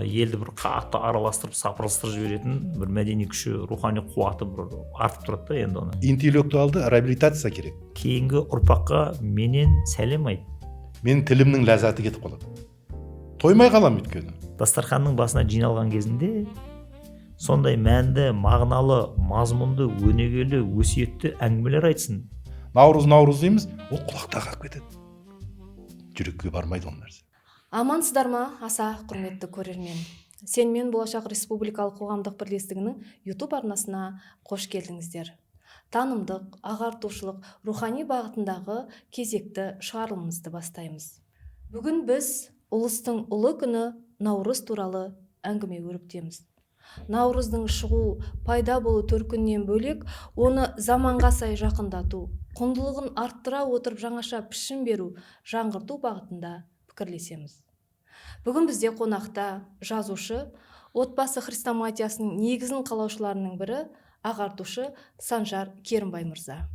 елді бір қатты араластырып сапырылыстырып жіберетін бір мәдени күші, рухани қуаты бір артып тұрады да енді оны. Интеллектуалды реабилитация керек. Кейінгі ұрпаққа менен сәлем айт. Менің тілімнің ләззаты кетіп қалады. Тоймай қалам өйткені. Дастарханның басына жиналған кезінде сондай мәнді, мағыналы, мазмұнды, өнегелі, өсиетті әңгімелер айтсын. Наурыз дейміз, ол құлақта қалып кетеді. Жүрекке бармайды ол нәрсе. Амансыздар ма, аса құрметті көрермен. Сенмен Болашақ Республикалық қоғамдық бірлестігінің YouTube арнасына қош келдіңіздер. Танымдық, ағартушылық, рухани бағытындағы кезекті шығарылымымызды бастаймыз. Бүгін біз ұлыстың ұлы күні Наурыз туралы әңгіме өрбітеміз. Наурыздың шығу, пайда болу төркінінен бөлек, оны заманға сай жақындату, құндылығын арттыра отырып жаңаша пішін беру, жаңғырту бағытында пікірлесеміз. Бүгін бізде қонақта жазушы, отбасы хрестоматиясының негізін қалаушыларының бірі, ағартушы Санжар Керімбай мырза.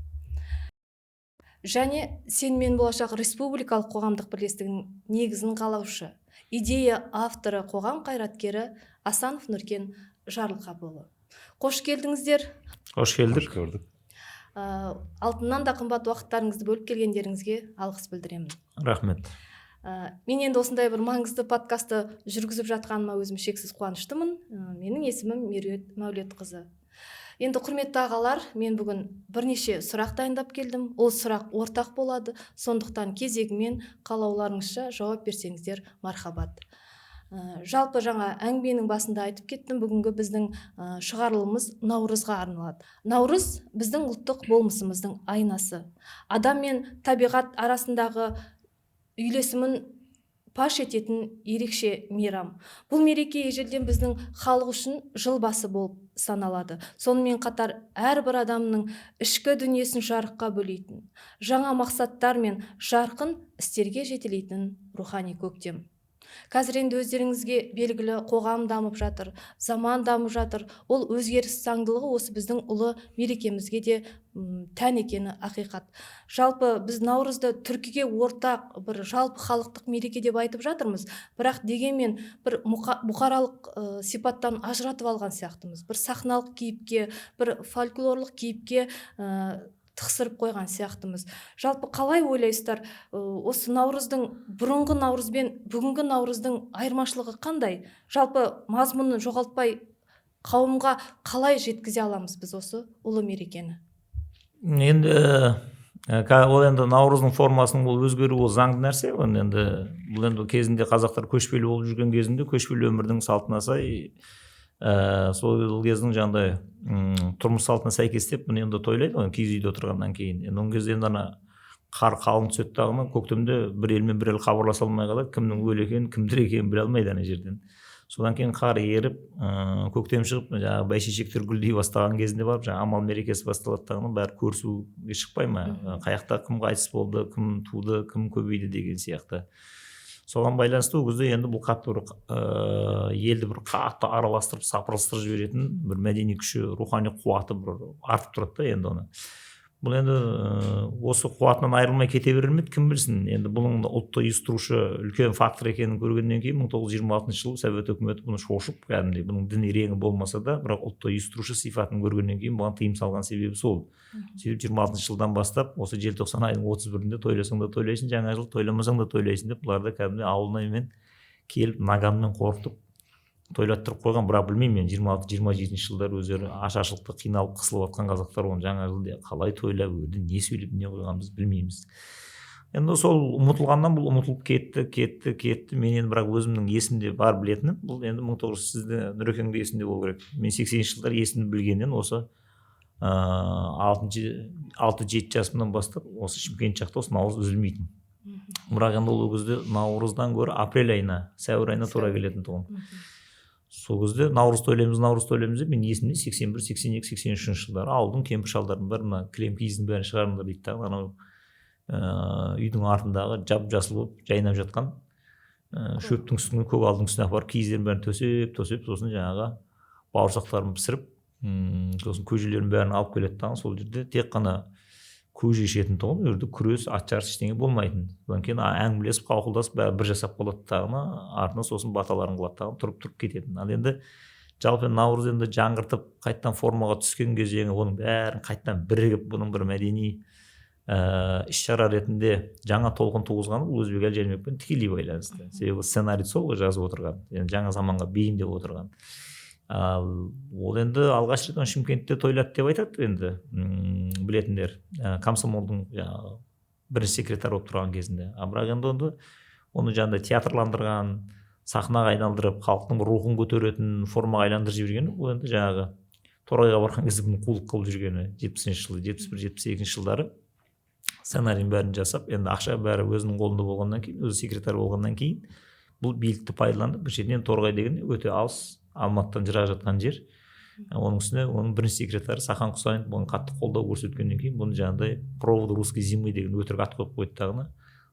Және Сенмен Болашақ Республикалық қоғамдық бірлестігінің негізін қалаушы, идея авторы, қоғам қайраткері Асанов Нұркен Жарылқапұлы. Қош келдіңіздер. Қош келдік. Қош көрдік. Алтыннан да қымбат уақыттарыңызды бөліп келгендеріңізге алғыс білдіремін. Рахмет. Мен енді осындай бір маңызды подкасты жүргізіп жатқаныма өзім шексіз қуаныштымын. Менің есімім Меруерт Мәулетқызы. Енді құрметті ағалар, мен бүгін бірнеше сұрақ дайындап келдім. Ол сұрақ ортақ болады, сондықтан кезегімен қалауларыңызша жауап берсеңіздер мархабат. Жалпы жаңа әңгіменің басында айтып кеттім, бүгінгі біздің шығарылымыз Наурызға арналады. Наурыз біздің ұлттық болмысымыздың айнасы. Адам мен табиғат арасындағы үйлесімін паш ететін ерекше мейрам. Бұл мереке ежелден біздің халық үшін жыл басы болып саналады. Сонымен қатар әрбір адамның ішкі дүниесін жарыққа бөлейтін, жаңа мақсаттар мен жарқын істерге жетелейтін рухани көктем. Қазір енді өздеріңізге белгілі, қоғам дамып жатыр, заман дамып жатыр. Ол өзгеріс заңдылығы осы біздің ұлы мерекемізге де тән екені ақиқат. Жалпы біз Наурызды түркіге ортақ бір жалпы халықтық мереке деп айтып жатырмыз, бірақ дегенмен бір бұқаралық сипаттан ажыратып алған сияқтымыз. Бір сахналық кейіпке, бір фольклорлық кейіпке тықсырып қойған сияқтымыз. Жалпы қалай ойлайсыздар, осы Наурыздың, бұрынғы Наурыз бен бүгінгі Наурыздың айырмашылығы қандай? Жалпы мазмұнын жоғалтпай қауымға қалай жеткізе аламыз біз осы ұлы мерекені? Енді ол енді Наурыздың формасының ол өзгеруі ол заңды нәрсе. Бұл енді кезінде қазақтар көшпелі болып жүрген кезінде көшпелі өмірдің салтына сай сол кездің жаңағыдай тұрмыс салтына сәйкестеп бұны енді тойлайды ғой, киіз үйде отырғаннан кейін. Енді ол кезде енді қар қалың түседі дағыны, көктемде бір елмен бір ел хабарласа алмай қалады, кімнің өлі екенін, кімдір екенін біле алмайды ана жерден. Содан кейін қар еріп, көктем шығып, жаңағы бәйшешектер гүлдей бастаған кезінде барып, жаңағы амал мерекесі басталады дағыны, бәрі көрісуге шықпай ма? Қаяқта кім қайтыс болды, кім туды, кім көбейді деген сияқты. Соған байланысты ол кезде енді бұл қатты елді бір қатты араластырып сапырылыстырып жіберетін бір мәдени күші, рухани қуаты бір артып тұрады да енді оны. Бұл енді осы қуатынан айырылмай кете берер ме, кім білсін. Енді бұның ұлтты ұйыстырушы үлкен фактор екенін көргеннен кейін 1926 жылы Совет өкіметі бұны шошып, кәдімгідей бұның діни реңі болмаса да, бірақ ұлтты ұйыстырушы сипатын көргеннен кейін бұған тыйым салған себебі сол. Сөйтіп 26 жылдан бастап осы желтоқсан айының 31-інде тойласаң да тойлайсың, жаңа жыл тойламасаң да тойлайсың деп бұларды кәдімгідей ауылнаймен келіп наганмен қорқытып тойлаттырып қойған. Бірақ білмеймін, мен 26-27 жылдар өздері ашаршылықта қиналып қысылып жатқан қазақтар оны жаңа жылды қалай тойлап өрді, не сөйлеп не қойған біз білмейміз. Енді сол ұмытылғаннан бұл ұмытылып кетті. Мен енді бірақ өзімнің есімде бар білетінім, бұл енді 1900 сізде Нұрекеңде есімде болу керек. Мен 80 жылдар есімді білгеннен осы 6-7 жасымнан бастап осы Шымкент жақта осы Наурыз үзілмейтін. Бірақ енді ол кезде Наурыздан гөрі апрель айына, сәуір айына тура келетін тұғын. Сол кезде Наурыз тойлаймыз деп мен есімде 81, 82, 83 жылдары ауылдың кемпір шалдардың бәрі мына кілем киіздің бәрін шығарыңдар дейді да, анау үйдің артындағы жап-жасыл болып жайнап жатқан шөптің үстіне, көк алдың үстіне апарып киіздерін бәрін төсеп, сосын жаңағы бауырсақтарын пісіріп, сосын көжелерін бәрін алып келеді да, сол жерде тек қана көже ішетін тұғын, ол жерде күрес, ат жарыс ештеңе болмайтын. Содан кейін әңгімелесіп қауқылдасып бәрі бір жасап қалады дағыны, артынан сосын баталарын қылады дағыны, тұрып кететін. Ал енді жалпы наурыз енді жаңғыртып қайттан формаға түскен кезде оның бәрін қайттан бірігіп бұның бір мәдени іс-шара ретінде жаңа толқын туғызғаны бұл өзбек әлі жәнібекпен тікелей байланысты. Себебі сценарий сол ғой жазып отырған, yani жаңа заманға бейімдеп отырған. Ол енді алғаш рет Шымкентте тойлады деп айтады енді білетіндер, комсомолдың бірінші секретары болып тұрған кезінде. Бірақ енді оны жаңағыдай театрландырған, сахнаға айналдырып, халықтың рухын көтеретін формаға айландырып жібергені, ол енді жаңағы торғайға барған кезде бұны қулық қылып жүргені 70-ші жылы, 71-72 жылдары сценарийін бәрін жасап, енді ақша бәрі өзінің қолында болғаннан кейін, өзі секретар болғаннан кейін бұл билікті пайдаланып, бір жерден торғай деген өте алыс, Алматыдан жырақ жатқан жер. Оның үстіне оның бірінші секретары Сахан Құсайынов бұны қатты қолдау көрсеткеннен кейін бұны жаңағыдай провод русской зимы деген өтірік ат қойып қойды дағыны.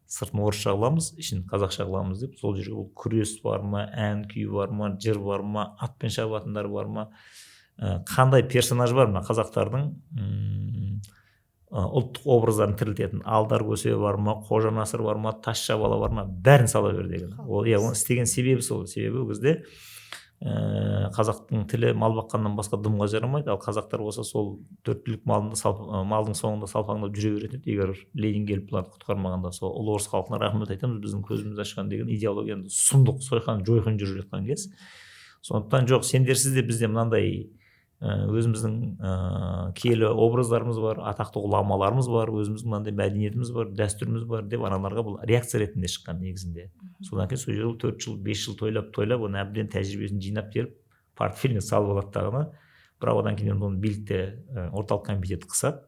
Сыртын орысша қыламыз, ішін қазақша қыламыз деп, сол жерге ол күрес бар ма, ән күй бар ма, жыр бар ма, атпен шабатындар бар ма, қандай персонаж бар ма, қазақтардың ұлттық образдарын тірілтетін алдар көсе бар ма, қожа насыр бар ма, тазша бала бар ма, бәрін сала бер деген. Ол оны істеген себебі сол. Себебі ол кезде қазақтың тілі мал баққаннан басқа дымға жарамайды, ал қазақтар болса сол 4 түлік малдың соңында салпаңдап жүре беретін еді. Егер Ленин келіп бұларды құтқармағанда, сол ұлы орыс халқына рахмет айтамыз, біздің көзімізді ашқан деген идеологияны сұмдық сойқан жойқын жүріп жатқан кез. Сондықтан жоқ, сендерсіз де бізде мынандай өзіміздің киелі образдарымыз бар, атақты ғұламаларымыз бар, өзіміздің мынандай мәдениетіміз бар, дәстүріміз бар деп аналарға бұл реакция ретінде шыққан негізінде. Содан кейін сол жерде 4 жыл 5 жыл тойлап оны әбден тәжірибесін жинап беріп портфеліне салып алады дағыны. Бірақ одан кейін оны билікте орталық комитет қысады.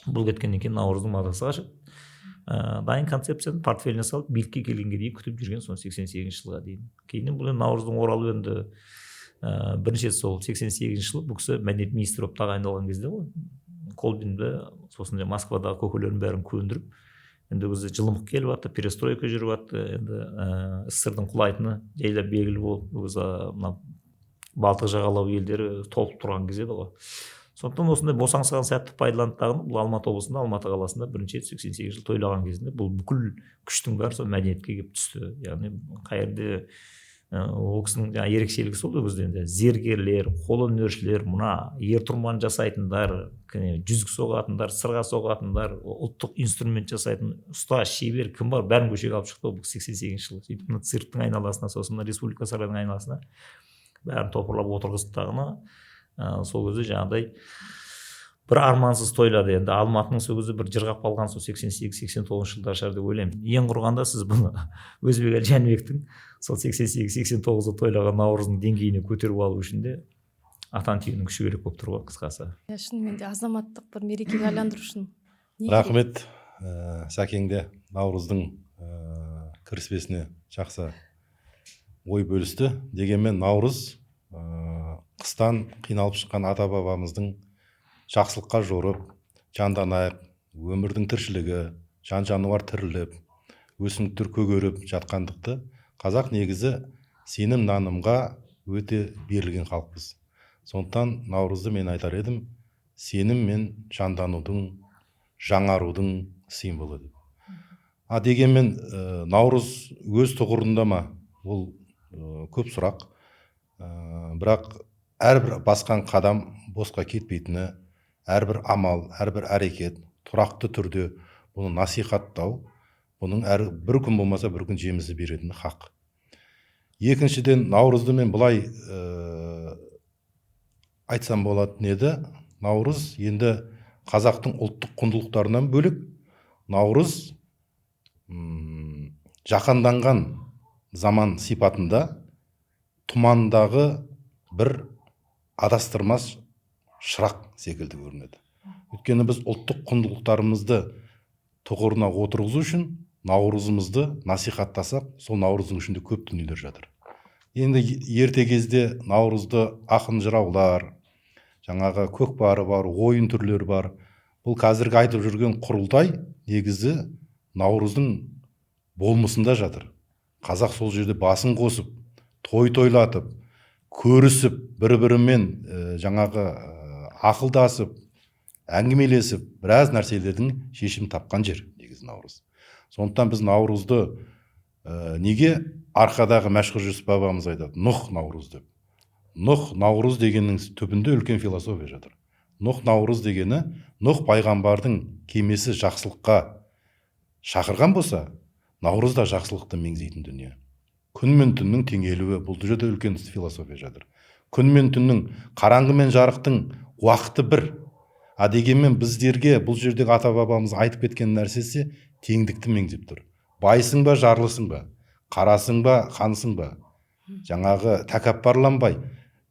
Бұл кеткеннен кейін наурыздың мазасы қашады. Дайын концепцияны портфеліне салып билікке келгенге дейін күтіп жүрген сон 88 жылға дейін. Кейіннен бұл наурыздың оралуы енді бірінші сол 88 жылы бұл кісі мәдениет министрі болып тағайындалған кезде ғой, Колбинді сосын Москвадағы көкелерін бәрін көндіріп, енді өзі жылымық келіп жатты, перестройка жүріп жатты, енді СССР-дың құлайтыны жайлап белгілі болып, өзі мына Балтық жағалау елдері толып тұрған кезде ғой. Сондықтан осындай босаңсыған сәтті пайдаланып, бұл Алматы облысында, Алматы қаласында бірінші рет 88 жыл тойлаған кезінде бұл бүкіл күштің бәрі сол мәдениетке келіп түсті. Яғни қай жерде ол кісінің ерекшелігі сол кезде енді зергерлер, қолөнершілер, мына ертұрман жасайтындар, жүзік соғатындар, сырға соғатындар, ұлттық инструмент жасайтын ұста, шебер кім бар, бәрін көшеге алып шықты бұл 88 жылы. Сөйтіп цирктің айналасына, сосын республика сарайының айналасына бәрін топырлап отырғызды дағыны. Сол кезде жаңағыдай бір армансыз тойлады. Енді Алматының сол кезде бір жырғап қалған сол 88-89 жылдар шығар деп ойлаймын. Ең құрғанда сіз бұны Өзбек әлі Жәнібектің сол 88-89-да тойлаған наурыздың деңгейіне көтеріп алу үшін де атан түйенің күші керек болып тұр ғой қысқасы. Шынымен де азаматтық бір мерекеге айландыру үшін. Рахмет Сәкеңде наурыздың кіріспесіне жақсы ой бөлісті. Дегенмен наурыз қыстан қиналып шыққан ата бабамыздың жақсылыққа жорып, жанданайық, өмірдің тіршілігі, жан жануар тіріліп, өсімдіктер көгеріп жатқандықты қазақ негізі сенім нанымға өте берілген халықпыз. Сондықтан наурызды мен айтар едім, сенім мен жанданудың, жаңарудың символы деп. Дегенмен наурыз өз тұғырында ма, ол көп сұрақ. Бірақ әрбір басқан қадам босқа кетпейтіні, әрбір амал, әрбір әрекет тұрақты түрде бұны насихаттау, бұның бір күн болмаса бір күн жемісі беретіні хақ. Екіншіден, наурызды мен былай айтсам болатын еді, наурыз енді қазақтың ұлттық құндылықтарынан бөлек, наурыз жақанданған заман сипатында тұмандағы бір адастырмас шырақ секілді көрінеді. Өйткені біз ұлттық құндылықтарымызды тұғырына отырғызу үшін наурызымызды насихаттасақ, сол наурыздың ішінде көп дүниелер жатыр. Енді ерте кезде наурызды ақын жыраулар, жаңағы көкпары бар, ойын түрлері бар. Бұл қазіргі айтып жүрген құрылтай негізі наурыздың болмысында жатыр. Қазақ сол жерде басын қосып, тойлатып, көрісіп, бір-бірімен жаңағы ақылдасып, әңгімелесіп біраз нәрселердің шешім тапқан жер негізі Наурыз. Сондықтан біз Наурызды неге арқадағы Мәшһүр Жүсіп бабамыз айтады Нұх Наурыз деп. Нұх Наурыз дегеннің түбінде үлкен философия жатыр. Нұх Наурыз дегені Нұх пайғамбардың кемесі жақсылыққа шақырған болса, Наурыз да жақсылықты меңзейтін дүние. Күн мен түннің теңелуі, бұл жерде үлкен философия жатыр. Күн мен түннің, қараңғы мен жарықтың уақыты бір. Дегенмен біздерге бұл жердегі ата бабамыз айтып кеткен нәрсесі теңдікті меңзеп тұр. Байсың ба, жарлысың ба, қарасың ба, хансың ба, жаңағы тәкаппарланбай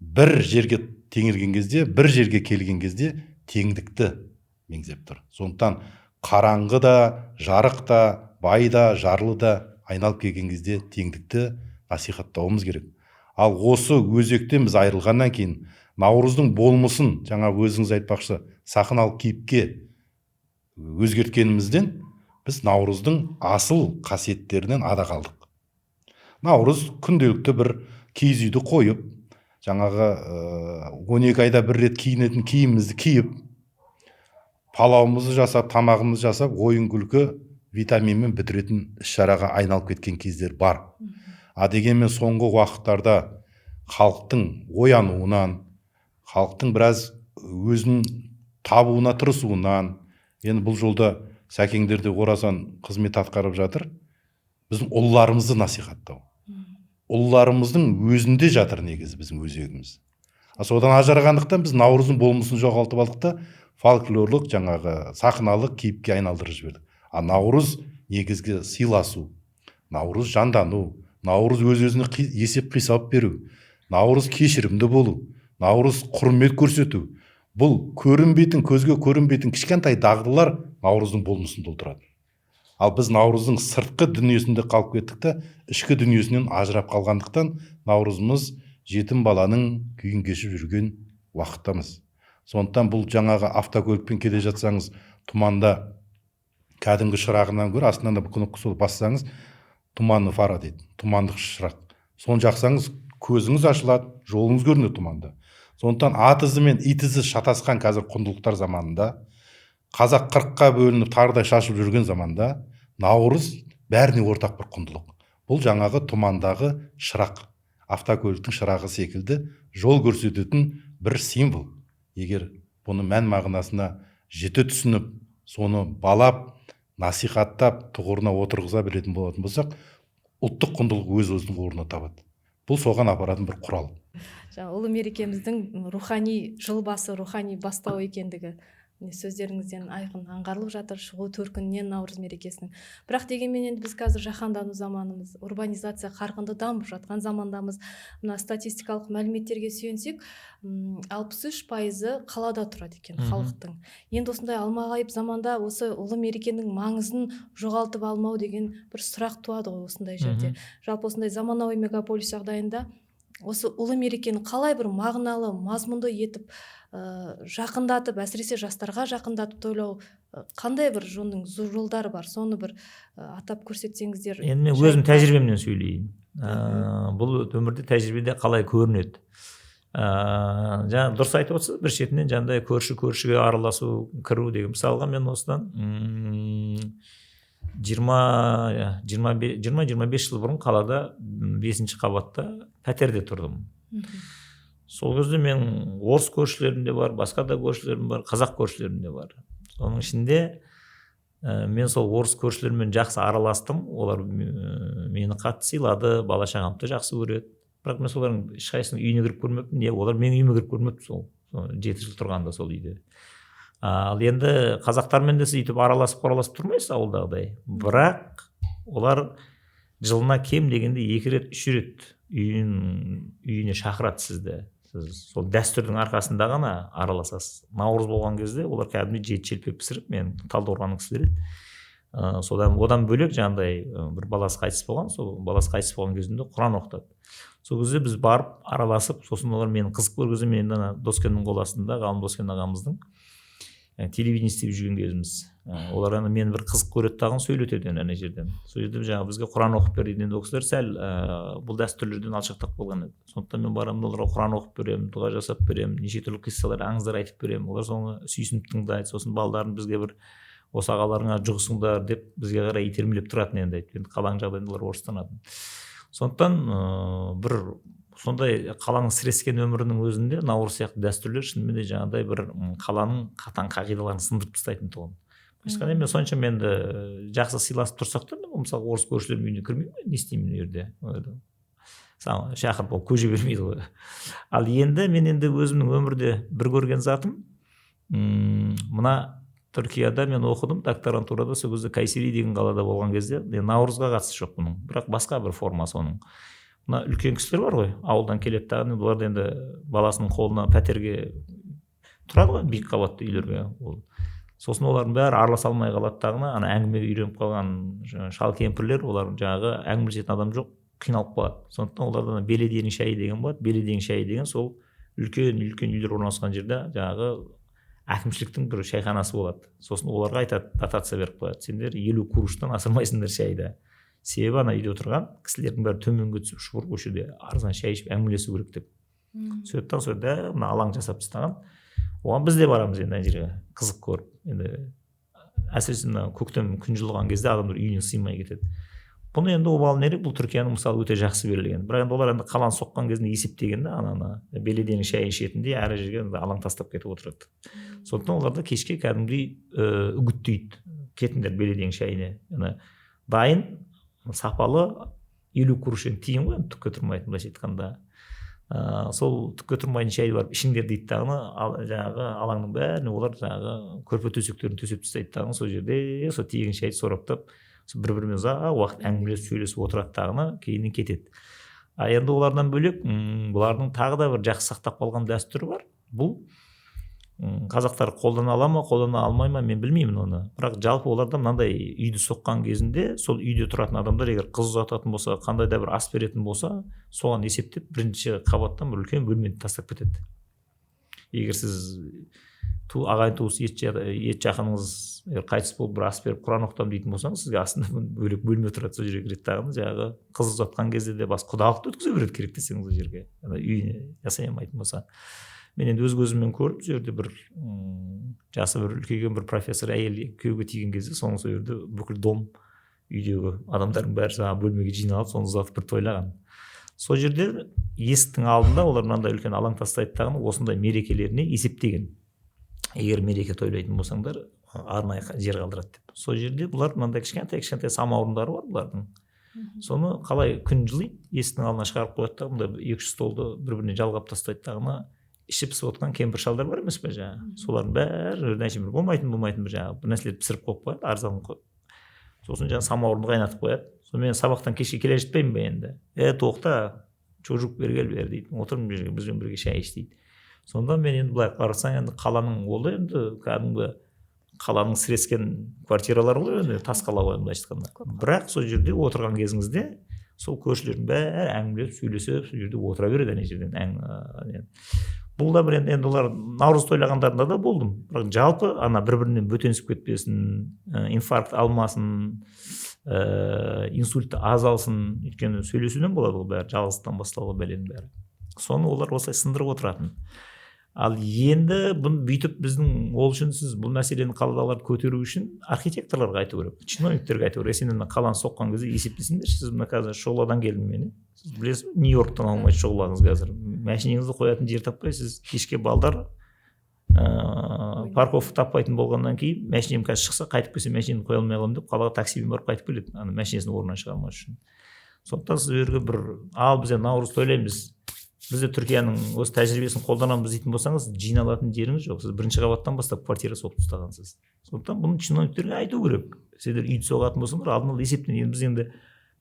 бір жерге теңелген кезде, бір жерге келген кезде теңдікті меңзеп тұр. Сондықтан қараңғы да, жарық та, бай да, жарлы да айналып келген кезде теңдікті насихаттауымыз керек. Ал осы өзектен біз айырылғаннан кейін Наурыздың болмысын, жаңа өзіңіз айтпақшы, сахналық кейіпке өзгерткенімізден біз Наурыздың асыл қасиеттерінен ада қалдық. Наурыз күнделікті бір киіз үйді қойып, жаңағы 12 айда бір рет киінетін киімімізді киіп, палауымызды жасап, тамағымызды жасап, ойын күлкі витаминмен бітіретін іс-шараға айналып кеткен кездер бар. Дегенмен соңғы уақыттарда халықтың оянуынан, халықтың біраз өзін табуына тырысуынан, енді бұл жолда сәкеңдер де орасан қызмет атқарып жатыр. Біздің ұлыларымызды насихаттау. Ұлыларымыздың өзінде жатыр негізі біздің өзегіміз. Содан ажырағандықтан біз Наурыздың болмысын жоғалтып алдық та фольклорлық жаңағы сахналық кейіпке айналдырып жібердік. Наурыз негізгі сыйласу, Наурыз жандану, Наурыз өз-өзіне есеп қисап беру, Наурыз кешірімді болу, Наурыз құрмет көрсету. Бұл көрінбейтін, көзге көрінбейтін кішкентай дағдылар Наурыздың болмысын толтырады. Ал біз Наурыздың сыртқы дүниесінде қалып кеттік та, ішкі дүниесінен ажырап қалғандықтан Наурызымыз жетім баланың күйін кешіп жүрген уақыттамыз. Сондықтан бұл жаңағы автокөлікпен келе жатсаңыз, тұманда кәдімгі шырағынан гөрі астынан да кнопка сол бассаңыз, тұманды фара дейді, тұмандық шырақ. Соны жақсаңыз, көзіңіз ашылады, жолыңыз көрінеді тұманда. Сондықтан ат ізі мен ит ізі шатасқан қазір құндылықтар заманында, қазақ 40-қа бөлініп тарыдай шашып жүрген заманда, Наурыз бәріне ортақ бір құндылық. Бұл жаңағы тұмандағы шырақ, автокөліктің шырағы секілді жол көрсететін бір символ. Егер бұны мән мағынасына жете түсініп, соны балап, насихаттап, тұғырына отырғыза білетін болатын болсақ, ұлттық құндылық өз-өзінің орнына табады. Бұл соған апаратын бір құрал. Ұлы мерекеміздің рухани жыл басы, рухани бастау екендігі сөздеріңізден айқын аңғарылып жатыр, шығу төркінінен Наурыз мерекесінің. Бірақ дегенмен енді біз қазір жаһандану заманымыз, урбанизация қарқынды дамып жатқан замандамыз. Мына статистикалық мәліметтерге сүйенсек, 63% қалада тұрады екен халықтың. Енді осындай алмағайып заманда осы ұлы мерекенің маңызын жоғалтып алмау деген бір сұрақ туады ғой осындай жерде. Жалпы осындай заманауи мегаполис жағдайында осы ұлы мерекені қалай бір мағыналы, мазмұнды етіп жақындатып, әсіресе жастарға жақындатып тойлау қандай бір жолдары бар, соны бір атап көрсетсеңіздер. Енді мен өзім тәжірибемнен сөйлейін. Бұл өмірде тәжірибеде қалай көрінеді. Жаңа дұрыс айтып отырсыз, бір шетінен жаңағыдай көршіге араласу, кіру деген. Мысалға мен осыдан 20-25 жыл бұрын қалада 5-ші қабатта пәтерде тұрдым. Сол кезде мен орыс көршілерім де бар, басқа да көршілерім бар, қазақ көршілерім де бар. Соның ішінде мен сол орыс көршілермен жақсы араластым. Олар мені қатты сыйлады, бала шағамды жақсы көреді. Бірақ мен солардың ешқайсысының үйіне кіріп көрмеппін, не олар менің үйіме кіріп көрмепті сол 7 жыл тұрғанда сол үйде. Ал енді қазақтармен де сөйтіп араласып тұрмайсыз ауылдағыдай. Бірақ олар жылына кем дегенде 2 рет, 3 рет үйіне шақырады сізді. Сіз сол дәстүрдің арқасында ғана араласасыз. Наурыз болған кезде олар кәдімгі жет шелпек пісіріп, мен Талдықорғанның кісілері. Одан бөлек жаңағыдай бір баласы қайтыс болған, сол баласы қайтыс болған кезінде Құран оқытады. Сол кезде біз барып араласып, сосын олар мені қызық көрген кезде, мен Доскеннің қол астында, Ғалым Доскен ағамыздың телевидение істеп жүрген кезіміз. Олар ана мені бір қызық көреді тағын сөйлетеді ана жерден. Сол жерде жаңағы бізге Құран оқып бер дейді. Енді ол кісілер сәл бұл дәстүрлерден алшақтап қалған еді. Сондықтан мен барамын, оларға Құран оқып беремін, дұға жасап беремін, неше түрлі қиссалар, аңыздар айтып беремін. Олар соны сүйсініп тыңдайды. Сосын балдарын бізге бір осы ағаларыңа жұғысыңдар деп бізге қарай итермелеп тұратын енді. Енді қаланың жағдайында олар орыстанатын. Сондықтан бір сондай қаланың сірескен өмірінің өзінде наурыз сияқты дәстүрлер шынымен де жаңағыдай бір қаланың қатаң қағидаларын сындырып тастайтын тұғын. Ешқандай мен сонша менді жақсы сыйласып тұрсақ та, мен мысалы орыс көршілердің үйіне кірмеймін, не істеймін ол жерде. Шақырып ол көже бермейді ғой. Ал енді мен енді өзімнің өмірде бір көрген затым, мына Түркияда мен оқыдым, докторантурада сол кезде Кайсери деген қалада болған кезде, наурызға қатысы жоқ бұның, бірақ басқа бір формасы оның. Мына үлкен кісілер бар ғой, ауылдан келеді дағы, олар енді баласының қолына пәтерге тұрады ғой, биік қабатты үйлерге. Сосын олардың бәрі араласа алмай қалады дағына, ана әңгімеге үйреніп қалған шал кемпірлер, олар жаңағы әңгімелесетін адам жоқ, қиналып қалады. Сондықтан олардан беледенің шайы деген болады. Беледенің шайы деген сол үлкен үйлер орналасқан жерде жаңағы әкімшіліктің бір шайханасы болады. Сосын оларға айтады, дотация беріп қояды. Сендер 50 курштан асырмайсыңдар шайды. Себебі ана үйде отырған кісілердің бәрі төменге түсіп шұбыр көшеде арзан шай ішіп әңгімелесу керек деп. Сөйттен сол жерде мына алаң жасап тастаған. Оған біз де барамыз енді ана жерге қызық көріп. Енді әсіресе мына көктем күн жылыған кезде адамдар үйіне сыймай кетеді. Бұны енді обалы нерек, бұл Түркияның мысалы өте жақсы берілген. Бірақ енді олар енді қаланы соққан кезінде есептегенде ана беледенің шайын ішетіндей әр жерге алаң тастап кетіп отырады. Сондықтан оларды кешке кәдімгідей үгіттейді. Кетіңдер беледенің шайына. Яғни дайын, сапалы 50 курш тиын ғой, түкке тұрмайтын былайша айтқанда. Сол түкке тұрмайтын шайды барып ішіңдер дейді дағыны, жаңағы алаңның бәріне олар жаңағы көрпе төсектерін төсеп тастайды дағыны, сол жерде сол тегін шайды сораптап бір-бірімен ұзақ уақыт әңгімелесіп сөйлесіп отырады дағыны, кейіннен кетеді. Енді олардан бөлек бұлардың тағы да бір жақсы сақтап қалған дәстүрі бар. Бұл қазақтар қолдана ала ма, қолдана алмай ма, мен білмеймін оны. Бірақ жалпы оларда мынандай үйді соққан кезінде, сол үйде тұратын адамдар егер қыз ұзататын болса, қандай да бір ас беретін болса, соған есептеп бірінші қабаттан бір үлкен бөлмені тастап кетеді. Егер сіз ағайын туыс ет жақыныңыз қайтыс болып бір ас беріп Құран оқытамын дейтін болсаңыз, сізге астында бөлек бөлме тұрады, сол жерге кіреді дағы, жаңағы қыз ұзатқан кезде де бас құдалықты өткізе береді керек десеңіз ол жерге, үйіне жасай алмайтын болса. Мен енді өз көзіммен көріп, сол жерде бір жасы бір үлкейген бір профессор әйел күйеуге тиген кезде, соның сол жерде бүкіл дом үйдегі адамдардың бәрі жаңағы бөлмеге жиналып, соны ұзатып бір тойлаған. Сол жерде есіктің алдында олар мынандай үлкен алаң тастайды дағы, осындай мерекелеріне есептеген. Егер мереке тойлайтын болсаңдар, арнайы жер қалдырады деп. Сол жерде бұлар мынандай кішкентай самаурындары бар бұлардың. Соны қалай күн жылиды, есіктің алдына шығарып қояды да, мындай 200 столды бір-біріне жалғап тастайды дағына, ішіп пісіп отқан кемпір шалдар бар емес пе жаңағы. Солардың бәрі бір болмайтын бір жаңағы бір нәрселерді пісіріп қойып қояды, арзан қойып. Сосын жаңағы самаурынды қайнатып қояды. Сонымен сабақтан кешке келе жатпаймын ба енді. Тоқта, чожук бергел бер дейді. Отырып жерге бізбен бірге шай іш дейді. Сонда мен енді былай қарасаң, енді қаланың олы енді кәдімгі қаланың сірескен квартиралары ғой, енді тас қала ғой былайша айтқанда. Бірақ сол жерде отырған кезіңізде сол көршілердің бәрі әңгімелесіп сөйлесіп сол жерде отыра береді ана жерден. Бұл да бір енді олар наурыз тойлағандарында да болдым. Бірақ жалпы ана бір-бірінен бөтенсіп кетпесін, инфаркт алмасын, инсульт аз алсын, өйткені сөйлесуден болады ол бәрі, жалғыздықтан басталған бәленің бәрі. Соны олар осылай сындырып отыратын. Ал енді бұны бүйтіп біздің ол үшін сіз бұл мәселені қаладағыларды көтеру үшін архитекторларға айту керек, чиновниктерге айту керек. Сен қаланы соққан кезде есептесіңдер, сіз мына қазір шұғыладан келдім мен. Сіз білесіз, Нью-Йорктан алмай шұғылаңыз қазір. Машинеңізді қоятын жер таппай, сіз кешке балдар парковка таппайтын болғаннан кейін, машинем қазір шықса қайтып келсе машинаны қоя алмай қаламын деп қалаға таксимен барып қайтып келеді, ана машинесін орнынан шығармас үшін. Сондықтан сіз жерге бір біз наурыз тойлаймыз, бізде Түркияның осы тәжірибесін қолданамыз дейтін болсаңыз, жиналатын жеріңіз жоқ. Сіз бірінші қабаттан бастап квартира соғып тастағансыз. Сондықтан бұны чиновниктерге айту керек. Сіздер үйді соғатын болсаңдар, алдын ала есептен. Енді біз енді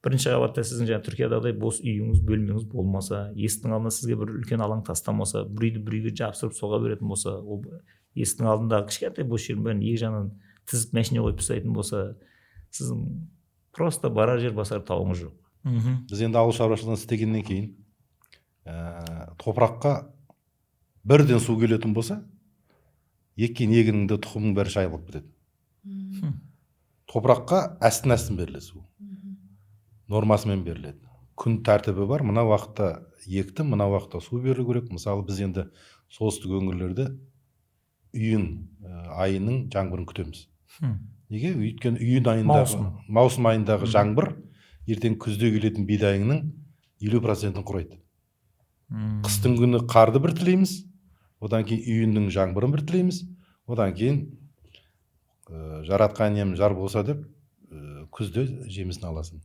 бірінші қабатта сіздің жаңағы Түркиядағыдай бос үйіңіз, бөлмеңіз болмаса, есіктің алдына сізге бір үлкен алаң тастамаса, бір үйді бір үйге жабыстырып соға беретін болса, ол есіктің алдындағы кішкентай бос жердің бәрін екі жағынан тізіп машина қойып тастайтын болса, сіздің просто барар жер басар тауыңыз жоқ. Біз енді ауыл шаруашылығын істегеннен кейін топыраққа бірден су келетін болса, еккен егініңді тұқымың бәрі шайылып кетеді. Топыраққа әстін беріледі су. Нормасымен беріледі. Күн тәртібі бар. Мына уақытта екті, мына уақытта су беру керек. Мысалы біз енді солтүстік өңірлерде үйін айының жаңбырын күтеміз. Неге? Өйткені үйін айындағы, маусым айындағы жаңбыр ертең күзде келетін бидайыңның 50%-ін құрайды. Қыстың күні қарды бір тілейміз, одан кейін үйіннің жаңбырын бір тілейміз, одан кейін жаратқан ием жар болса деп күзде жемісін аласың.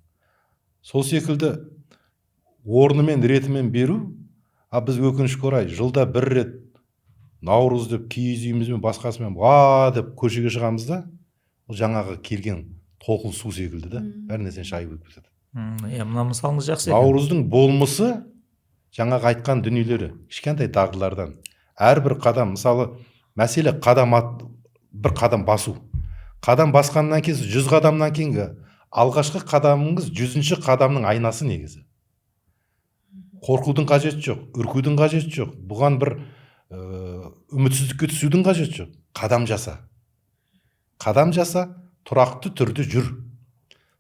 Сол секілді орнымен, ретімен беру, біз өкінішке орай жылда бір рет наурыз деп киіз үйімізбен басқасымен ва деп көшеге шығамыз да, ол жаңағы келген толқын су секілді да, бәр нәрсені шайып өтіп кетеді. Мына мысалыңыз жақсы екен. Наурыздың болмысы жаңағы айтқан дүниелері, кішкентай дағдылардан. Әрбір қадам, мысалы, мәселе бір қадам басу. Қадам басқаннан кейін, 100 қадамнан кейінгі алғашқы қадамыңыз 100-ші қадамның айнасы негізі. Қорқудың қажеті жоқ, үркудің қажеті жоқ, бұған бір үмітсіздікке түсудің қажеті жоқ. Қадам жаса. Қадам жаса, тұрақты түрде жүр.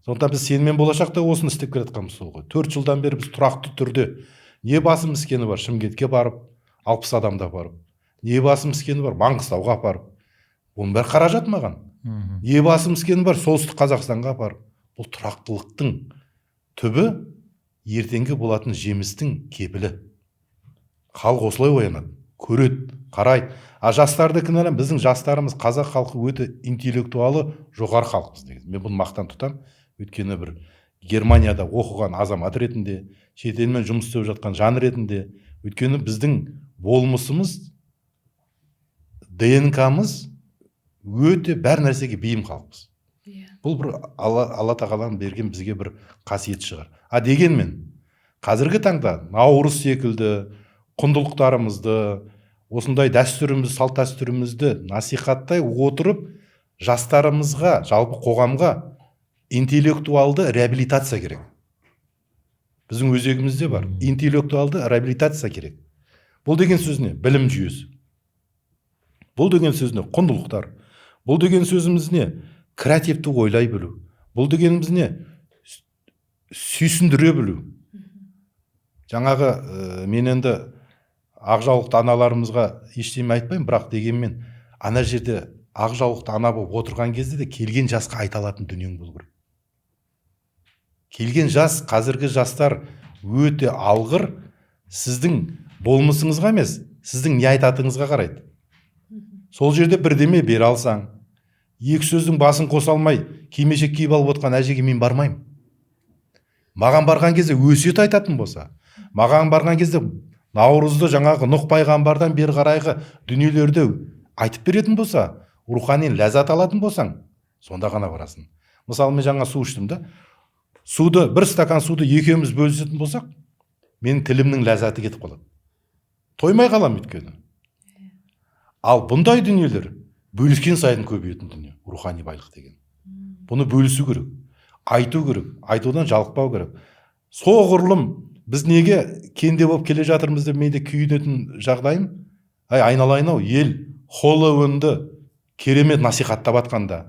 Сондықтан біз сенімен болашақта осыны істеп келе жатқанбыз сол ғой. 4 жылдан бері біз тұрақты түрде не басым іскені бар, Шымкентке барып, 60 адамда барып. Не басым іскені бар, Маңғыстауға барып. Оның бәрі қаражат маған. Не басым іскені бар, солтүстік Қазақстанға барып. Бұл тұрақтылықтың түбі ертеңгі болатын жемістің кепілі. Халық осылай оянады, көреді, қарайды. Жастарды кінәлам, біздің жастарымыз, қазақ халқы өте интеллектуалы жоғары халқымыз негізі. Мен бұны мақтан тұтам. Өйткені бір Германияда оқыған азамат ретінде, шетелмен жұмыс істеп жатқан жан ретінде, өйткені біздің болмысымыз, ДНК-мыз өте бәр нәрсеге бейім халықпыз. Бұл бір Алла тағаланың берген бізге бір қасиет шығар. Дегенмен, қазіргі таңда наурыз секілді құндылықтарымызды, осындай дәстүрімізді, салт дәстүрімізді насихаттай отырып, жастарымызға, жалпы қоғамға интеллектуалды реабилитация керек. Біздің өзегімізде бар. Интеллектуалды реабилитация керек. Бұл деген сөз не? Білім жүйесі. Бұл деген сөз не? Құндылықтар. Бұл деген сөзіміз не? Креативті ойлай білу. Бұл дегеніміз не? Сүйсіндіре білу. Жаңағы мен енді ақжаулықты аналарымызға ештеме айтпаймын, бірақ дегенмен ана жерде ақжаулықты ана болып отырған кезде де келген жасқа айта алатын дүниең болу керек. Келген жас, қазіргі жастар өте алғыр, сіздің болмысыңызға емес, сіздің не айтатыңызға қарайды. Сол жерде бірдеме бере алсаң, екі сөздің басын қоса алмай, кимешек киіп алып отқан әжеге мен бармаймын. Маған барған кезде өсиет айтатын болса, маған барған кезде наурызды жаңағы Нұх пайғамбардан бері қарайғы дүниелерді айтып беретін болса, рухани ләззат алатын болсаң, сонда ғана барасың. Мысалы, мен жаңа су іштім да, суды, бір стакан суды екеуміз бөлісетін болсақ, менің тілімнің ләззаты кетіп қалады. Тоймай қалам өйткені. Ал бұндай дүниелер бөліскен сайын көбейетін дүние, рухани байлық деген. Бұны бөлісу керек, айту керек, айтудан жалықпау керек. Соғұрлым біз неге кенде болып келе жатырмыз деп менде күйінетін жағдайым, айналайын-ау, ел холы өнді керемет насихаттап атқанда,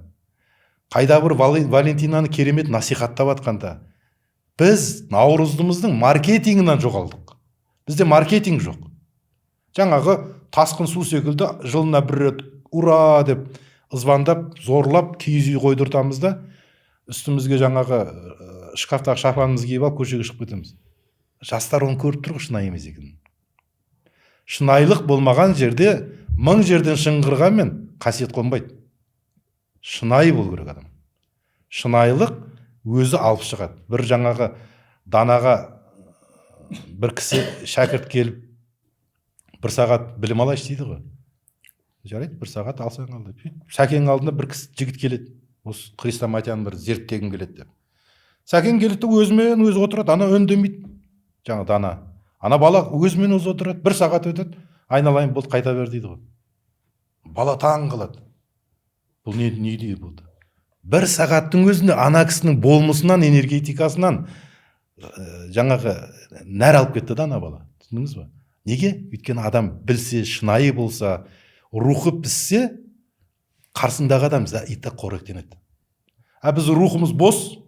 қайда бір Валентинаны керемет насихаттап атқанда, біз наурыздымыздың маркетингінен жоғалдық. Бізде маркетинг жоқ. Жаңағы тасқын су секілді жылына бір рет ура деп ызбандап, зорлап, киіз үй қойдыртамыз да, үстімізге жаңағы шкафтағы шапанымызды киіп алып көшеге шығып кетеміз. Жастар оны көріп тұр, шынайы емес екенін. Шынайылық болмаған жерде 1000 жерден шыңғырғанмен қасиет қонбайды. Шынайы болу керек адам. Шынайылық өзі алып шығады. Бір жаңағы данаға бір кісі шәкірт келіп, 1 сағат білім алайшы дейді ғой. Жарайды, 1 сағат алсаң ал деп. Сәкеннің алдында бір кісі жігіт келеді. Осы хрестоматияны бір зерттегім келеді деп. Сәкен келеді, өзімен өзі отырады, ана үндемейді. Жаңа дана. Ана бала өзімен өзі отырады, 1 сағат өтеді, айналайын болды, қайта бер дейді ғой. Бала таң қалады. Бұл не дейді болды? 1 сағаттың өзінде ана кісінің болмысынан, энергетикасынан жаңағы нәр алып кетті да ана бала. Түсіндіңіз ба? Неге? Өйткені адам білсе, шынайы болса, рухы піссе қарсындағы адам заита қоректенеді. Біз рухымыз бос,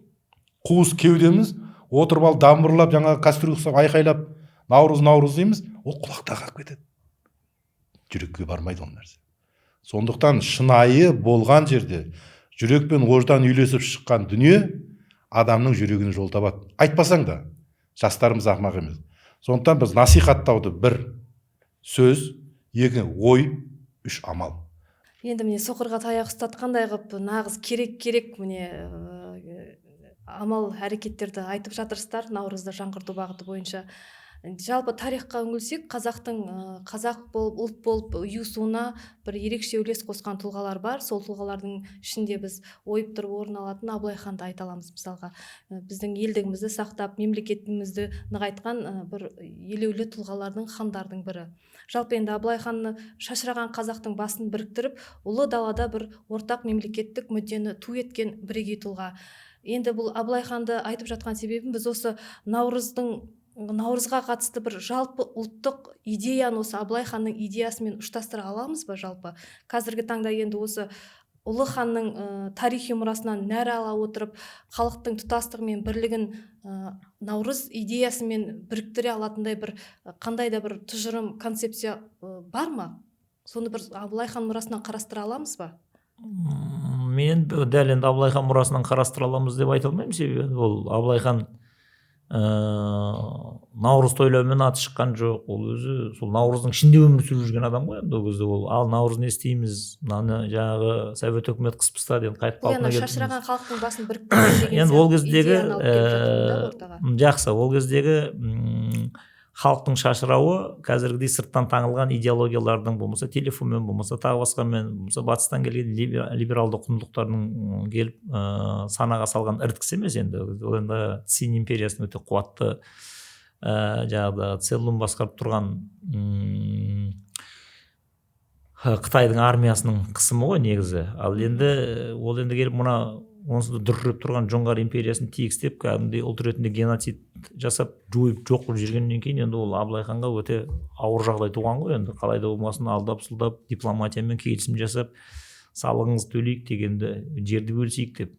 қуыс кеудеміз, отырып алып дамбырлап, жаңағы кастрюлька ұстап айқайлап, наурыз дейміз, ол құлақта қалып кетеді. Жүрекке бармайды ол нәрсе. Сондықтан шынайы болған жерде жүрек пен ождан үйлесіп шыққан дүние адамның жүрегіне жол табады. Айтпасаң да, жастарымыз ақымақ емес. Сондықтан біз насихаттауды бір сөз, екі ой, үш амал. Енді міне соқырға таяқ ұстатқандай қылып нағыз керек міне амал әрекеттерді айтып жатырсыздар наурызды жаңғырту бағыты бойынша. Жалпы тарихқа үңілсек, қазақ болып, ұлт болып ұйысуына бір ерекше үлес қосқан тұлғалар бар. Сол тұлғалардың ішінде біз ойып тұрып орын алатын Абылай ханды айта аламыз. Мысалға, біздің елдігімізді сақтап, мемлекетімізді нығайтқан бір елеулі тұлғалардың, хандардың бірі. Жалпы енді Абылай ханны шашыраған қазақтың басын біріктіріп, ұлы далада бір ортақ мемлекеттік мүддені ту еткен бірегей тұлға. Енді бұл Абылай ханды айтып жатқан себебім, біз осы наурызға қатысты бір жалпы ұлттық идеяны осы Абылай ханның идеясымен ұштастыра аламыз ба жалпы? Қазіргі таңда енді осы ұлы ханның тарихи мұрасынан нәр ала отырып, халықтың тұтастығы мен бірлігін наурыз идеясымен біріктіре алатындай бір қандай да бір тұжырым, концепция бар ма? Соны бір Абылай хан мұрасынан қарастыра аламыз ба? Мен дәл енді Абылай хан мұрасынан қарастыра аламыз деп айта алмаймын, себебі ол Абылай хан наурыз тойлаумен аты шыққан жоқ. Ол өзі сол наурыздың ішінде өмір сүріп жүрген адам ғой. Енді ол кезде ол ал наурыз не істейміз, мынаны жаңағы совет өкімет қысып тастады, енді қайтып қалпына келді. Шашыраған халықтың басын біріктірген деген енді ол кездегі жақсы, ол кездегі халықтың шашырауы қазіргідей сырттан таңылған идеологиялардың, болмаса телефонмен, болмаса тағы басқамен, болмаса батыстан келген либералды құндылықтардың келіп санаға салған іріткісі емес. Енді ол енді Цин империясының өте қуатты жаңағы Цзелун басқарып тұрған Қытайдың армиясының қысымы ғой негізі. Ал енді ол енді келіп мына онсыз дүркіреп тұрған жоңғар империясын тегістеп, кәдімгідей ұлт ретінде геноцид жасап, жойып жоқ қылып жүргеннен кейін енді ол Абылай ханға өте ауыр жағдай туған ғой. Енді қалай да болмасын алдап-сылдап, дипломатиямен келісім жасап, салығыңызды төлейік дегенді, жерді бөлісейік деп.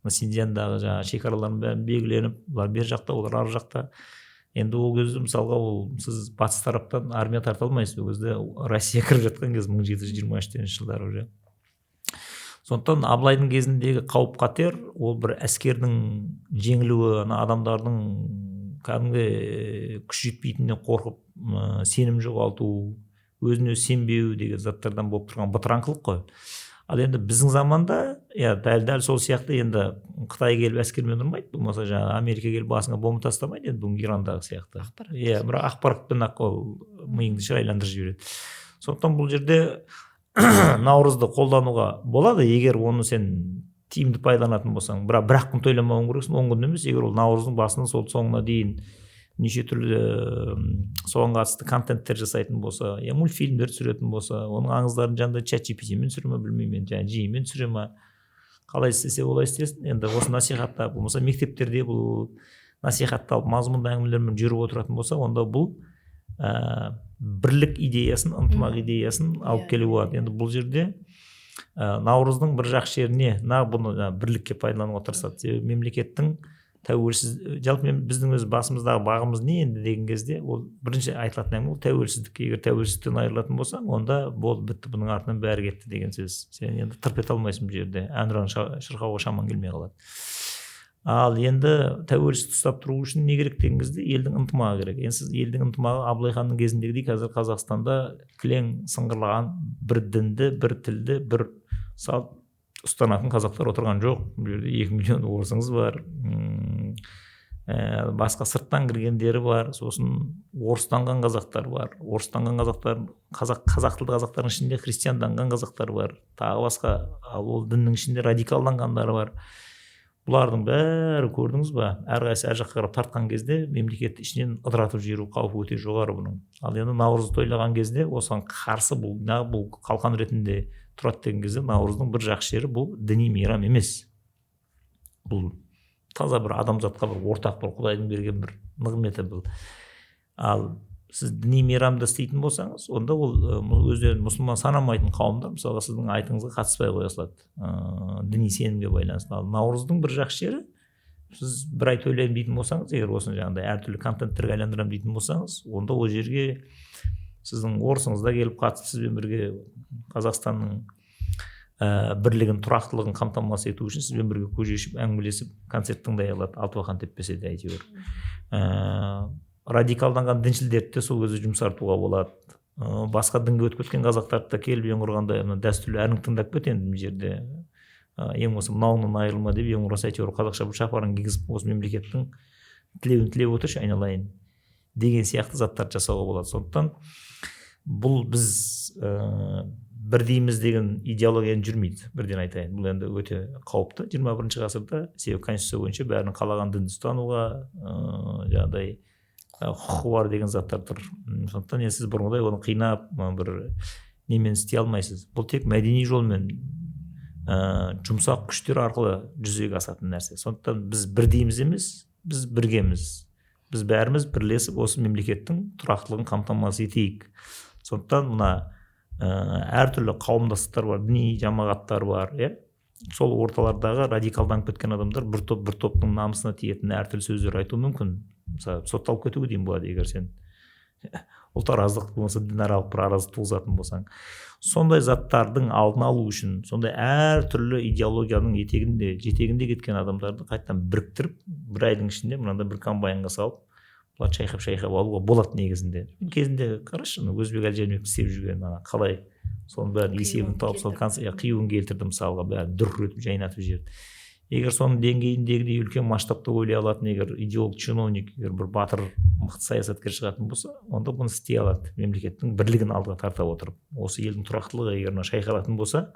Синьцзяндағы жаңағы шекаралардың бәрін белгіленіп, бұлар бер жақта, олар ар жақта. Енді ол кезде мысалға сіз батыс тараптан армия тарта алмайсыз. Ол кезде Россия кіріп жатқан кез 1723 жылдары уже. Сондықтан Абылайдың кезіндегі қауіп қатер ол бір әскердің жеңілуі, адамдардың кәдімгі күш жетпейтініне қорқып, сенім жоғалту, өзіне сенбеу деген заттардан болып тұрған бытыраңқылық қой. Ал енді біздің заманда дәл сол сияқты енді Қытай келіп әскермен ұрмайды, болмаса жаңағы Америка келіп басыңа бомба тастамайды, енді бүгін Ирандағы сияқты. Бірақ ақпаратпен ақ ол миыңды шырайландырып жібереді. Сондықтан бұл жерде наурызды қолдануға болады, егер оны сен тиімді пайдаланатын болсаң. Бірақ бір күн тойламауың керексің, 10 күн емес. Егер ол наурыздың басынан сол соңына дейін неше түрлі соған қатысты контенттер жасайтын болса, мультфильмдер түсіретін болса, оның аңыздарын жаңағыдай ChatGPT-мен түсіре ме білмеймін, жаңағы жиімен түсіре ме, қалай істесе олай істесін. Енді осы насихаттап, болмаса мектептерде бұл насихатталып мазмұнды әңгімелермен жүріп отыратын болса, онда бұл бірлік идеясын, ынтымақ идеясын алып келуге болады. Енді бұл жерде наурыздың бір жақсы жеріне бұны бірлікке пайдалануға тырысады. Себебі мемлекеттің тәуелсіз, жалпы біздің өз басымыздағы бағымыз не енді деген кезде, ол бірінші айтылатын әңгіме ол тәуелсіздік. Егер тәуелсіздіктен айырылатын болсаң, онда болды, бітті, бұның артынан бәрі кетті деген сөз. Сен енді тырп ете алмайсың бұл жерде. Әнұран шырқауға шамаң келмей қалады. Ал енді тәуелсіздік ұстап тұру үшін не керек деген кезде елдің ынтымағы керек. Енді сіз елдің ынтымағы Абылай ханның кезіндегідей қазір Қазақстанда кілең сыңғырлаған бір дінді, бір тілді, бір салт ұстанатын қазақтар отырған жоқ. Бұл жерде 2 миллион орысыңыз бар, басқа сырттан кіргендері бар, сосын орыстанған қазақтар бар. Орыстанған қазақтар, қазақ тілді қазақтардың ішінде христианданған қазақтар бар, тағы басқа, ол діннің ішінде радикалданғандары бар. Бұлардың бәрі көрдіңіз ба, әрқайсысы әр жаққа қарап тартқан кезде мемлекетті ішінен ыдыратып жіберу қаупі өте жоғары бұның. Ал енді наурызды тойлаған кезде осыған қарсы бұл қалқан ретінде тұрады деген кезде наурыздың бір жақсы жері бұл діни мейрам емес. Бұл таза бір адамзатқа бір ортақ бір Құдайдың берген бір нығметі бұл. Ал сіз діни мейрамда істейтін болсаңыз, онда ол өздерін мұсылман санамайтын қауымдар мысалға сіздің айтыңызға қатыспай қоя салады, діни сенімге байланысты. Ал наурыздың бір жақсы жері, сіз бір ай тойлаймын дейтін болсаңыз, егер осыны жаңағыдай әртүрлі контенттерге айландырамын дейтін болсаңыз, онда ол жерге сіздің орысыңыз да келіп қатысып сізбен бірге Қазақстанның бірлігін, тұрақтылығын қамтамасыз ету үшін сізбен бірге көже ішіп әңгімелесіп концерт тыңдай алады, алтыбақан теппесе де әйтеуір. Радикалданған діншілдерді де сол кезде жұмсартуға болады. Басқа дінге өтіп кеткен қазақтарды да келіп ең құрғанда дәстүрлі әнін тыңдап кетеді бұл жерде. Ең болса мынауынан айырылма деп ең құраса әйтеуір қазақша бір шапарын кигізіп осы мемлекеттің тілеуін тілеп отыршы айналайын деген сияқты заттарды жасауға болады. Сондықтан бұл біз бірдейміз деген идеологияны жүрмейді, бірден айтайын. Бұл енді өте қауіпті 21 ғасырда, себебі конституция бойынша бәрінің қалаған дінді ұстануға жаңағыдай құқы бар деген заттар тұр. Сондықтан сіз бұрынғыдай оны қинап бір немен істей алмайсыз. Бұл тек мәдени жолмен жұмсақ күштер арқылы жүзеге асатын нәрсе. Сондықтан біз бірдейміз емес, біз біргеміз. Біз бәріміз бірлесіп осы мемлекеттің тұрақтылығын қамтамасыз етейік. Сондықтан мына әртүрлі қауымдастықтар бар, діни жамағаттар бар, сол орталардағы радикалданып кеткен адамдар бір топтың намысына тиетін әртүрлі сөздер айту мүмкін. Мысалы, сотталып кетуге дейін болады, егер сен ұлтараздық болмаса дінаралық бір араздық туғызатын болсаң. Сондай заттардың алдын алу үшін, сондай әртүрлі идеологияның жетегінде кеткен адамдарды қайтадан біріктіріп, бір айдың ішінде мынандай бір комбайнға салып, бұлар шайқап алуға болады негізінде. Кезінде қарашы, Өзбек Әлжанбек істеп жүрген қалай соның бәрін есебін тауып, сол қиюын келтірді мысалға, бәрін дүркіретіп жайнатып жіберді. Егер соның деңгейіндегідей үлкен масштабта ойлай алатын, егер идеолог, чиновник, егер бір батыр, мықты саясаткер шығатын болса, онда бұны істей алады, мемлекеттің бірлігін алдыға тарта отырып. Осы елдің тұрақтылығы егер шайқалатын болса,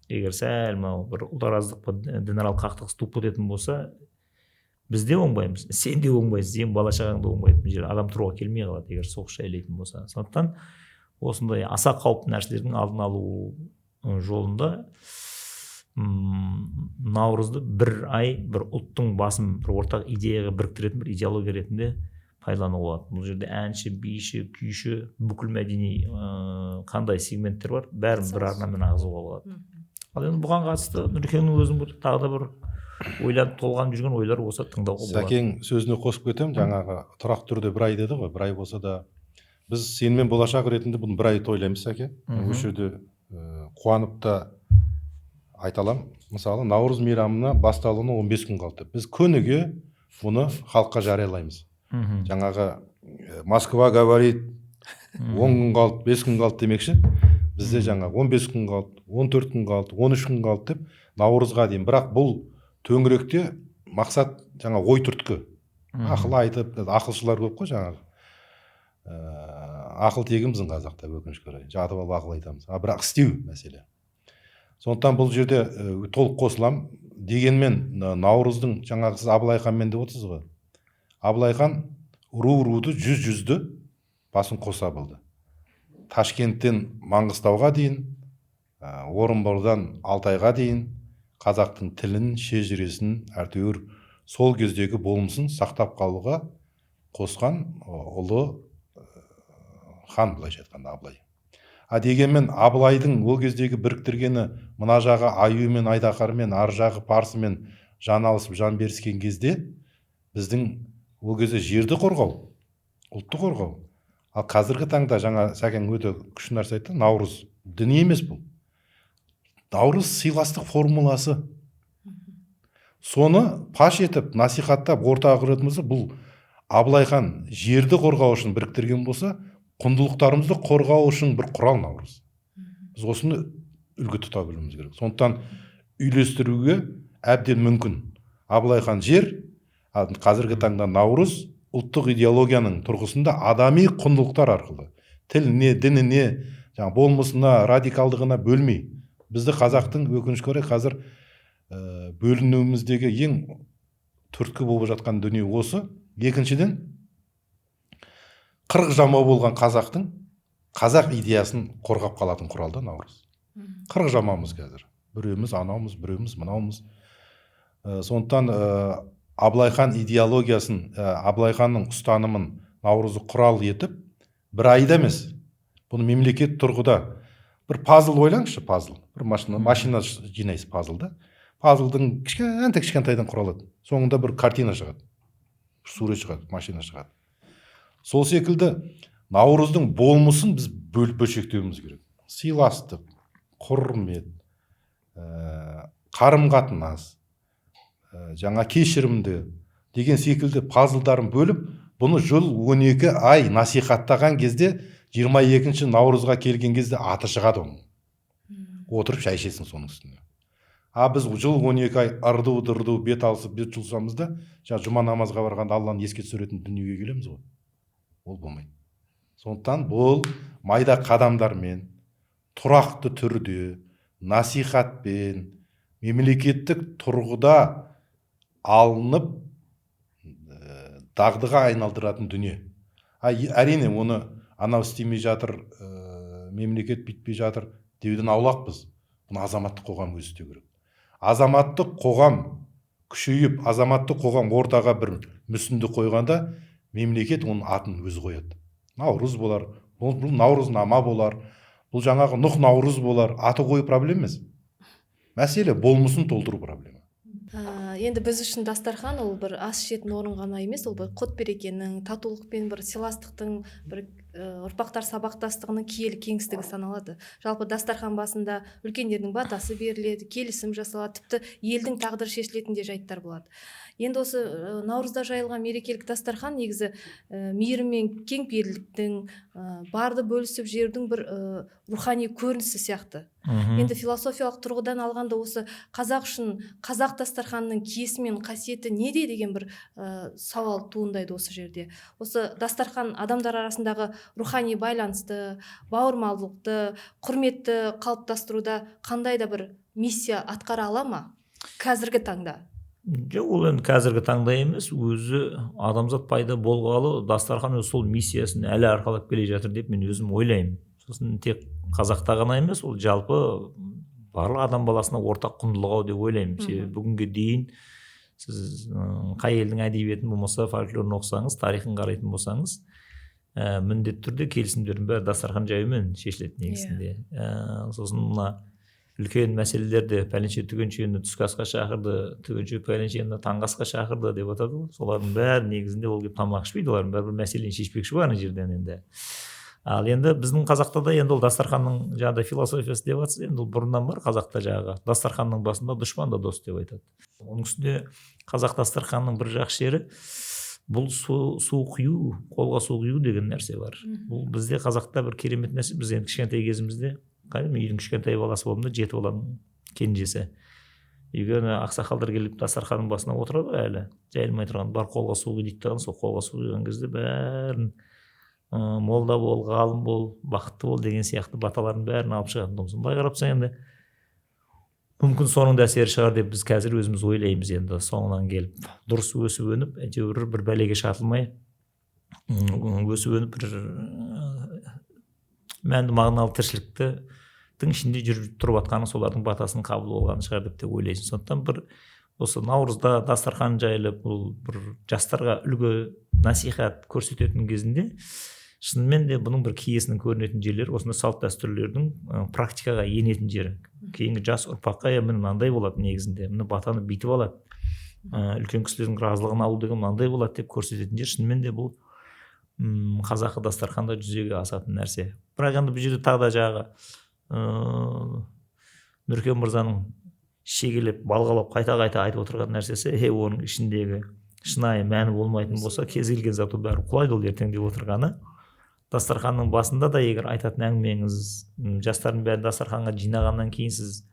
егер сәл бір ұлтараздық па дінаралық қақтығыс туып кететін болса, біз де оңбаймыз, сен де оңбайсыз, сен бала шағаң да оңбайды. Бұл жерде адам тұруға келмей қалады, егер соғыс жайлайтын болса. Сондықтан осындай аса қауіпті нәрселердің алдын алу жолында наурызды бір ай бір ұлттың басын бір ортақ идеяға біріктіретін бір идеология ретінде пайдалануға болады. Бұл жерде әнші, биші, күйші, бүкіл мәдени қандай сегменттер бар, бәрін бір арнамен ағызуға болады. Ал енді бұған қатысты Нұрекеңнің өзінің тағы да бір ойланып толғанып жүрген ойлар болса тыңдауға болады. Сәкең сөзіне қосып кетемін, жаңағы тұрақты түрде бір ай деді ғой, бір ай болса да біз сенімен болашақ ретінде бұны бір ай тойлаймыз, Сәке. Осы жерде қуанып та айта аламын. Мысалы, наурыз мейрамына басталуына 15 күн қалды. Біз күніге бұны халыққа жариялаймыз. Жаңағы Москва говорит 10 күн қалды, 5 күн қалды демекші. Бізде жаңағы 15 күн қалды, 14 күн қалды, 13 күн қалды деп наурызға дейін. Бірақ бұл төңіректе мақсат жаңа ой түрткі. Ақыл айтып, ақылшылар көп қой жаңағы. Ақыл тегіміздің қазақта өкінішке орай. Жатып алып ақыл айтамыз. Бірақ істеу мәселе. Сондықтан бұл жерде толық қосылам. Дегенмен наурыздың жаңағы сіз Абылай ханмен деп отырсыз ғой. Абылай хан руды, жүзді басын қоса білді. Ташкенттен Маңғыстауға дейін, Орынбордан Алтайға дейін қазақтың тілін, шежіресін, әйтеуір сол кездегі болмысын сақтап қалуға қосқан ұлы хан, былайша айтқанда Абылай. Дегенмен Абылайдың ол кездегі біріктіргені мына жағы Аюмен, Айдақармен, ар жағы Парсымен жан алысып, жан беріскен кезде біздің ол кезде жерді қорғау, ұлтты қорғау. Ал қазіргі таңда жаңа Сәкең өте күшті нәрсе айтты, наурыз діни емес бұл. Наурыз сыйластық формуласы. Соны паш етіп, насихаттап, ортаға қоятын болса, бұл Абылай хан жерді қорғау үшін біріктірген болса, құндылықтарымызды қорғау үшін бір құрал наурыз. Біз осыны үлгі тұта білуіміз керек. Сондықтан үйлестіруге әбден мүмкін. Абылай хан жер, қазіргі таңда наурыз ұлттық идеологияның тұрғысында адами құндылықтар арқылы, тіліне, дініне, болмысына, радикалдығына бөлмей. Бізді қазақтың өкінішке орай қазір бөлінуіміздегі ең түрткі болып жатқан дүние осы. Екіншіден, 40 жамау болған қазақтың қазақ идеясын қорғап қалатын құралды наурыз. 40 жамамыз қазір. Біреуміз анаумыз, біреуміз мынаумыз. Сондықтан Абылай хан идеологиясын, Абылай ханның ұстанымын наурызы құрал етіп, бір айда емес. Бұны мемлекет тұрғыда бір пазл ойлаңызшы, пазл. Бір машина жинайсыз пазлды. Пазлдың кішкентайдан құралады. Соңында бір картина шығады. Бір сурет шығады, машина шығады. Сол секілді Наурыздың болмысын біз бөлшектеуіміз керек. Сыйластық, құрмет, қарым-қатынас, жаңа кешірімді деген секілді пазлдарын бөліп, бұны жыл 12 ай насихаттаған кезде 22 наурызға келген кезде аты шығады оның. Отырып шай ішесің соның үстіне. Біз жыл 12 ай ырду бет алысып бет жұлсамыз да, жұма намазға барғанда Алланы еске түсіретін дүниеге келеміз ғой. Ол болмайды. Сондықтан бұл майда қадамдармен, тұрақты түрде, насихатпен, мемлекеттік тұрғыда алынып дағдыға айналдыратын дүние. Әрине оны анау істемей жатыр, мемлекет бүйтпей жатыр деуден аулақпыз. Бұны азаматтық қоғам өзі істеу керек. Азаматтық қоғам күшейіп, азаматтық қоғам ортаға бір мүсінді қойғанда, мемлекет оның атын өзі қояды. Наурыз болар, бұл Наурызнама болар, бұл жаңағы Нұх Наурыз болар, аты қою проблема емес. Мәселе болмысын толтыру проблема. Енді біз үшін дастархан ол бір ас ішетін орын ғана емес, ол бір қот берекенің, татулық пен бір сыйластықтың, бір ұрпақтар сабақтастығының киелі кеңістігі саналады. Жалпы дастархан басында үлкендердің батасы беріледі, келісім жасалады, тіпті елдің тағдыры шешілетін де жайттар болады. Енді осы наурызда жайылған мерекелік дастархан негізі мейірім мен кеңпейілдіктің, барды бөлісіп жердің бір рухани көрінісі сияқты. Енді философиялық тұрғыдан алғанда осы қазақ үшін қазақ дастарханының киесі мен қасиеті неде деген бір сауал туындайды осы жерде. Осы дастархан адамдар арасындағы рухани байланысты, бауырмалдықты, құрметті қалыптастыруда қандай да бір миссия атқара ала ма қазіргі таңда? Жоқ, ол енді қазіргі таңда емес, өзі адамзат пайда болғалы дастархан сол миссиясын әлі арқалап келе жатыр деп мен өзім ойлаймын. Сосын тек қазақта ғана емес, ол жалпы барлық адам баласына ортақ құндылық деп ойлаймын. Себебі бүгінге дейін сіз қай елдің әдебиетін болмаса фольклорын оқысаңыз, тарихын қарайтын болсаңыз, міндетті түрде келісімдердің бәрі дастархан жаюмен шешіледі негізінде. Сосын мына үлкен мәселелерде пәленше түгеншені түскі асқа шақырды, түгенше пәленшені таңғы асқа шақырды деп атады ғой. Солардың бәрі негізінде ол келіп тамақ ішпейді, олардың бәрі бір мәселені шешпекші бар ана жерден енді. Ал енді біздің қазақта да енді ол дастарханның жаңағыдай философиясы деп жатсыз, енді ол бұрыннан бар қазақта жаңағы дастарханның басында дұшпан да дос деп айтады. Оның үстінде қазақ дастарханның бір жақсы жері бұл су құю, қолға су құю деген нәрсе бар. Бұл бізде қазақта бір керемет нәрсе. Біз енді кішкентай кезімізде үйдің кішкентай баласы болдым да, 7 баланың кенжесі. Үйге ақсақалдар келіп дастарханның басына отырады ғой әлі. Жайылмай тұрған бар қолға су құй дейді деген, сол қолға су құйған кезде бәрін молда бол, ғалым бол, бақытты бол деген сияқты баталардың бәрін алып шығатын тұғымыз. Былай қарапсаң енді мүмкін соның да әсері шығар деп біз қазір өзіміз ойлаймыз енді соңынан келіп. Дұрыс өсіп өніп, әйтеуір бір бәлеге шатылмай өсіп өніп бір мәнді мағыналы тіршіліктің ішінде жүріп тұрып жатқаны солардың батасын қабыл болғаны шығар деп те ойлайсың. Сондықтан бір осы наурызда дастархан жайылып бұл бір жастарға үлгі насихат көрсететін кезінде шынымен де бұның бір киесінің көрінетін жерлері осындай салт дәстүрлердің практикаға енетін жері. Кейінгі жас ұрпаққа міне мынандай болады негізінде, міне батаны бүйтіп алады, үлкен кісілердің разылығын алу деген мынандай болады деп көрсететін жер. Шынымен де бұл қазақы дастарханда жүзеге асатын нәрсе. Бірақ енді бұл жерде тағы да жаңағы Нұркен мырзаның шегелеп балғалап қайта айтып отырған нәрсесі, оның ішіндегі шынайы мәні болмайтын болса, кез келген заты бәрі құлайды ол ертең деп отырғаны. Дастарханның басында да егер айтатын әңгімеңіз жастардың бәрін дастарханға жинағаннан кейін сіз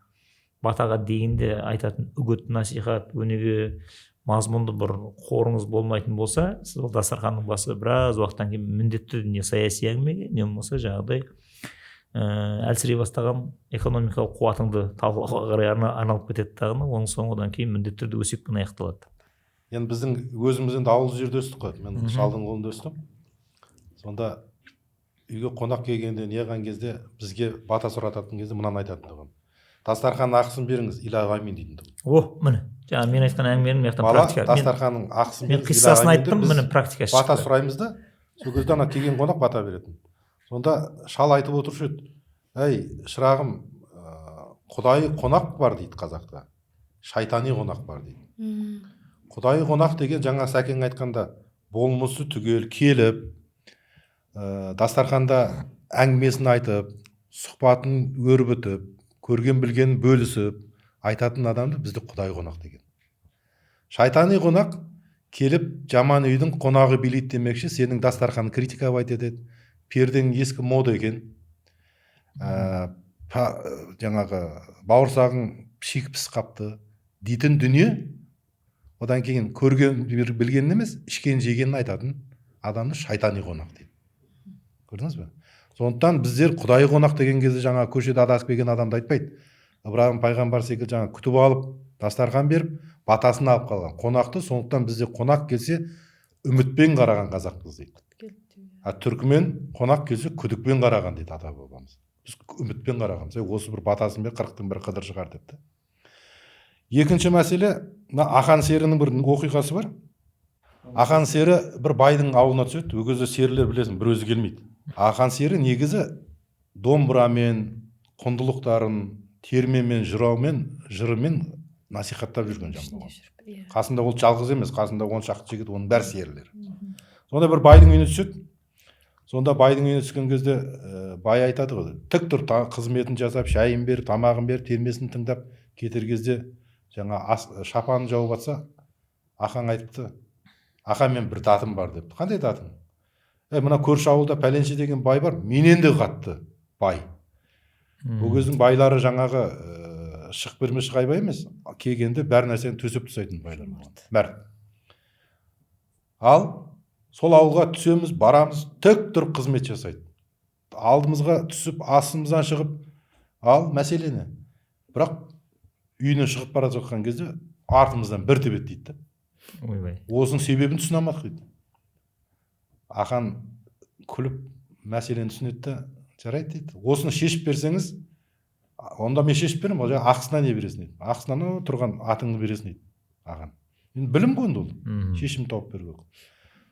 батаға дегенде айтатын үгіт, насихат, өнеге мазмұнды бір қорыңыз болмайтын болса, сіз ол дастарханның басы біраз уақыттан кейін міндетті не саяси әңгімеге, не болмаса жаңағыдай әлсірей бастаған экономикалық қуатыңды талқылауға қарай арналып кетеді дағыны, оның соңынан кейін міндетті түрде өсекпен аяқталады. Енді біздің өзіміз енді ауыл жерде өстік қой. Мен шалдың қолында өстім. Сонда үйге қонақ келгенде неғған кезде бізге бата сұрататын кезде мынаны айтатын тұғым. Дастарханның ақысын беріңіз, илаға амин дейтін тұғым. Міне, жаңа мен айтқан әңгіменің мектен практика. Дастарханның ақысын мен қиссасын айттым, міне практика шықты. Бата сұраймыз да, сол кезде ана келген қонақ бата беретін. Сонда шал айтып отырушы еді, әй шырағым, құдайы қонақ бар дейді қазақта, шайтани қонақ бар дейді. Құдайы қонақ деген жаңа Сәкең айтқанда болмысы түгел келіп, дастарханда әңгімесін айтып, сұхбатын өрбітіп, көрген білгенін бөлісіп айтатын адамды бізді құдай қонақ деген. Шайтани қонақ келіп жаман үйдің қонағы билейді демекші, сенің дастарханын критикалап айтады, пердең ескі мода екен, жаңағы бауырсағың шикі піс қапты дейтін дүние. Одан кейін көрген білгенін емес, ішкен жегенін айтатын адамды шайтани қонақ дейді. Көрдіңіз бе? Сондықтан біздер құдайы қонақ деген кезде жаңа көшеде адасып келген адамды айтпайды. Ибрахим пайғамбар секілді жаңа күтіп алып, дастархан беріп, батасын алып қалған қонақты. Сондықтан бізде қонақ келсе үмітпен қараған қазақпыз дейді. Түркімен қонақ келсе күдікпен қараған дейді ата бабамыз. Біз үмітпен қарағанбыз. Осы бір батасын бер, 40-тың бір қыдыр шығар депті. Екінші мәселе, ақан серінің бір оқиғасы бар. Ақан сері бір байдың ауылына түседі. Ол кезде серілер білесің, бір өзі келмейді. Ақан сері негізі домбырамен, құндылықтарын, термемен, жырымен насихаттап жүрген жан. Қасында ол жалғыз емес, қасында 10 шақты жігіт, оның бәрі серілер. Сонда бір байдың үйіне түседі. Сонда байдың үйіне түскен кезде бай айтады ғой, тік тұр, қызметін жасап, шайын бер, тамағын бер, термесін тыңдап кетер кезде жаңа шапанын жауып атса, ақаң айтыпты, ақа мен бір датым бар депті. Қандай датың? Мына көрші ауылда пәленше деген бай бар, менен де қатты бай. Бұл кездің байлары жаңағы шық берме шығайбай емес, келгенде бәр нәрсені төсеп тастайтын байлар. Мәрт. Ал сол ауылға түсеміз, барамыз, тік тұрып қызмет жасайды. Алдымызға түсіп, астымыздан шығып, ал мәселе не? Бірақ үйінен шығып бара жатқан кезде артымыздан бір тебет дейді. Осының себебін түсіне алмадық дейді. Ақан күліп мәселені түсінеді, жарайды дейді. Осыны шешіп берсеңіз, онда мен шешіп берем, ол жаңа ақысына не бересің дейді. Ақысынан тұрған атыңды бересің дейді. Ақан. Білім ғой ол. Шешім тауып беру керек.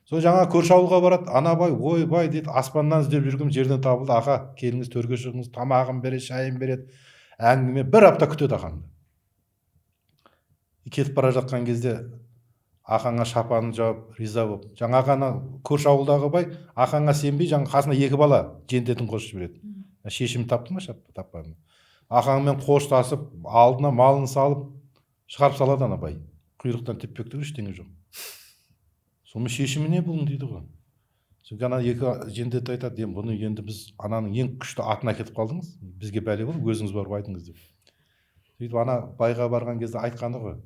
Сол жаңа көрші ауылға барады, ана бай, ой бай дейді, аспаннан іздеп жүргім жерден табылды, аға келіңіз төрге шығыңыз, тамағын береді, шайын береді, әңгіме, бір апта күтеді ақанды. Кетіп бара жатқан кезде ақанға шапанын жауып, риза болып, жаңа ғана көрші ауылдағы бай ақанға сенбей, жаңа қасына 2 бала жендетін қосып жібереді. Шешім тапты ма, таппады ма? Ақанмен қоштасып, алдына малын салып, шығарып салады ана бай. Құйрықтан теппек түгіл ештеңе жоқ. Соның шешімі не бұның дейді ғой. Содан ана 2 жендет айтады, бұны енді біз ананың ең күшті атын әкетіп қалдыңыз, бізге бәле болып, өзіңіз барып айтыңыз деп. Сөйтіп ана байға барған кезде айтқаны ғой.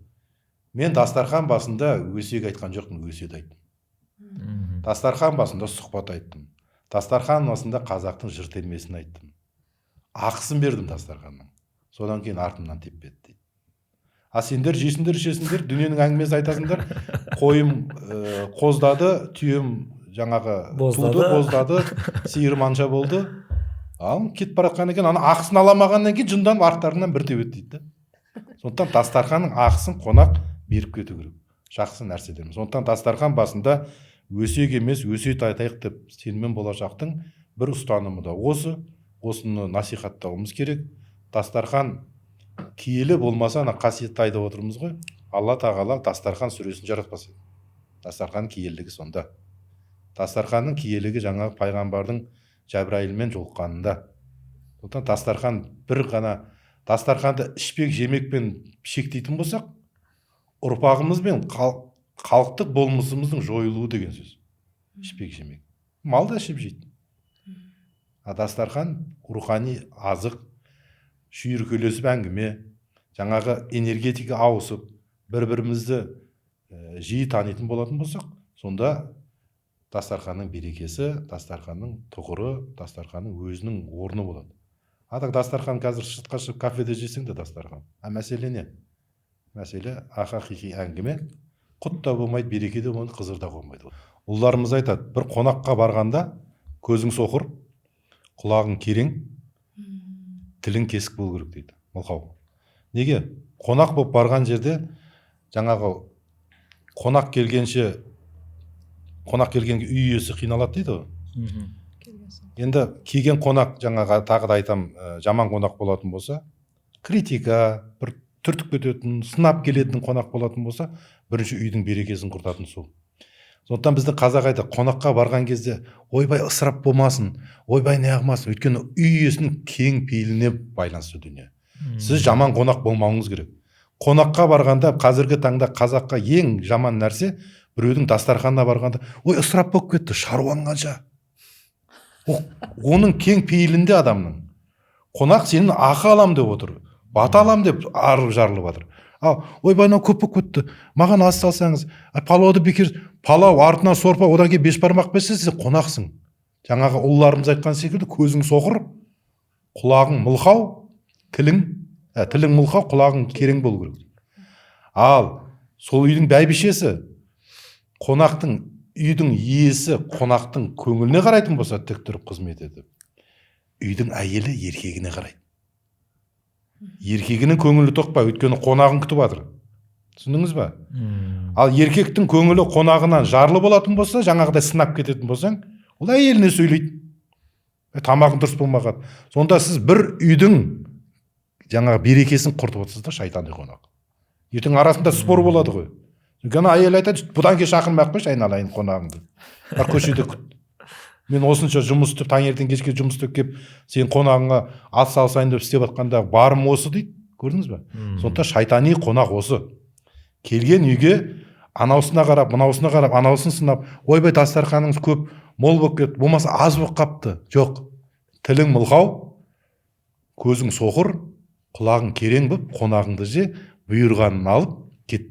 Мен дастархан басында өсек айтқан жоқпын, өсет айттым. Дастархан басында сұхбат айттым. Дастархан басында қазақтың жыр термесін айттым. Ақысын бердім дастарханның. Содан кейін артымнан теппеді дейді. А сендер жесіңдер, ішесіңдер, дүниенің әңгімесі айтасыңдар. Қойым қоздады, түйем жаңағы туды, боздады, сиыр манша болды. Ал кетіп бара жатқан екен, ана ақысын аламағаннан кейін жынданып арттарынан бір тебет дейді. Сондықтан дастарханның ақысын қонақ беріп кету керек. Жақсы нәрседен. Сондықтан дастархан басында өсек емес, өсиет айтайық деп сеніммен болашақтың бір ұстанымы да осы. Осыны насихаттауымыз керек. Дастархан киелі болмаса, ана қасиетті айтып отырмыз ғой. Алла тағала дастархан сүресін жаратпас еді. Дастархан киелігі сонда. Дастарханның киелігі жаңағы пайғамбардың Жәбірайылмен жолыққанында. Сондықтан дастархан бір ғана, дастарханды ішпек жемекпен шектейтін болсақ, ұрпағымыз бен халықтық болмысымыздың жойылуы деген сөз. Ішпек жемек. Мал да ішіп жейді. Дастархан рухани азық, шүйіркелесіп әңгіме, жаңағы энергетика ауысып, бір-бірімізді жиі танитын болатын болсақ, сонда дастарханның берекесі, дастарханның тұғыры, дастарханның өзінің орны болады. Атақ дастархан қазір шытқа шығып кафеде жесең де дастархан. Мәселе не? Мәселе ақиқи әңгіме, құт та болмайды, береке де болмайды, қызыр да болмайды. Ұлдарымыз айтады, бір қонаққа барғанда көзің соқыр, құлағың керең, тілің кесік болу керек дейді. Мылқау. Неге? Қонақ болып барған жерде жаңағы қонақ келгенге үй иесі қиналады дейді ғой. енді келген қонақ жаңағы тағы да айтам, жаман қонақ болатын болса, критика, бір түртіп кететін, сынап келетін қонақ болатын болса, бірінші үйдің берекесін құртатын сол. Сондықтан біздің қазақ айтады, қонаққа барған кезде ойбай ысырап болмасын, ойбай неғылмасын, өйткені үй иесінің кең пейіліне байланысты дүние. Сіз жаман қонақ болмауыңыз керек. Қонаққа барғанда қазіргі таңда қазаққа ең жаман нәрсе, біреудің дастарханына барғанда, ой ысырап болып кетті, шаруаң қанша. Оның кең пейілінде адамның. Қонақ сенің ақы алам деп отыр, бата алам деп арып жарылып жатыр. Ойбай мынау көп болып кетті, маған ас салсаңыз, палауды бекер, палау артынан сорпа, одан кейін беш бармақ берсе, сен қонақсың. Жаңағы ұлыларымыз айтқан секілді, көзің соқыр, құлағың мылқау, тілің мылқау, құлағың керең болу керек. Ал сол үйдің бәйбішесі, қонақтың, үйдің иесі қонақтың көңіліне қарайтын болса, тік тұрып қызмет етіп, үйдің әйелі еркегіне қарайды. Еркегінің көңілі тоқпай, өйткені қонағын күтіп жатыр. Түсіндіңіз ба? Ал еркектің көңілі қонағынан жарлы болатын болса, жаңағыдай сынап кететін болсаң, ол әйеліне сөйлейді. Тамағың дұрыс болмаған. Сонда сіз бір үйдің жаңағы берекесін құртып отырсыз да, шайтани қонақ. Ертең арасында спор болады ғой. Өйткені әйел айтады, бұдан кейін шақырмай ақ қойшы, айналайын қонағыңды. Бар көшеде күт. Мен осынша жұмыс істеп, таңертең кешке жұмыс істеп келіп, сен қонағыңа ат салсайын деп істеп жатқанда барым осы дейді. Көрдіңіз бе? Сондықтан шайтани қонақ осы. Келген үйге анаусына қарап, мынаусына қарап, анаусын сынап, ойбай дастарханыңыз көп, мол болып кетті, болмаса аз болып қапты. Жоқ. Тілің мылқау, көзің соқыр, құлағың керең болып, қонағыңды же, бұйырғанын алып кет,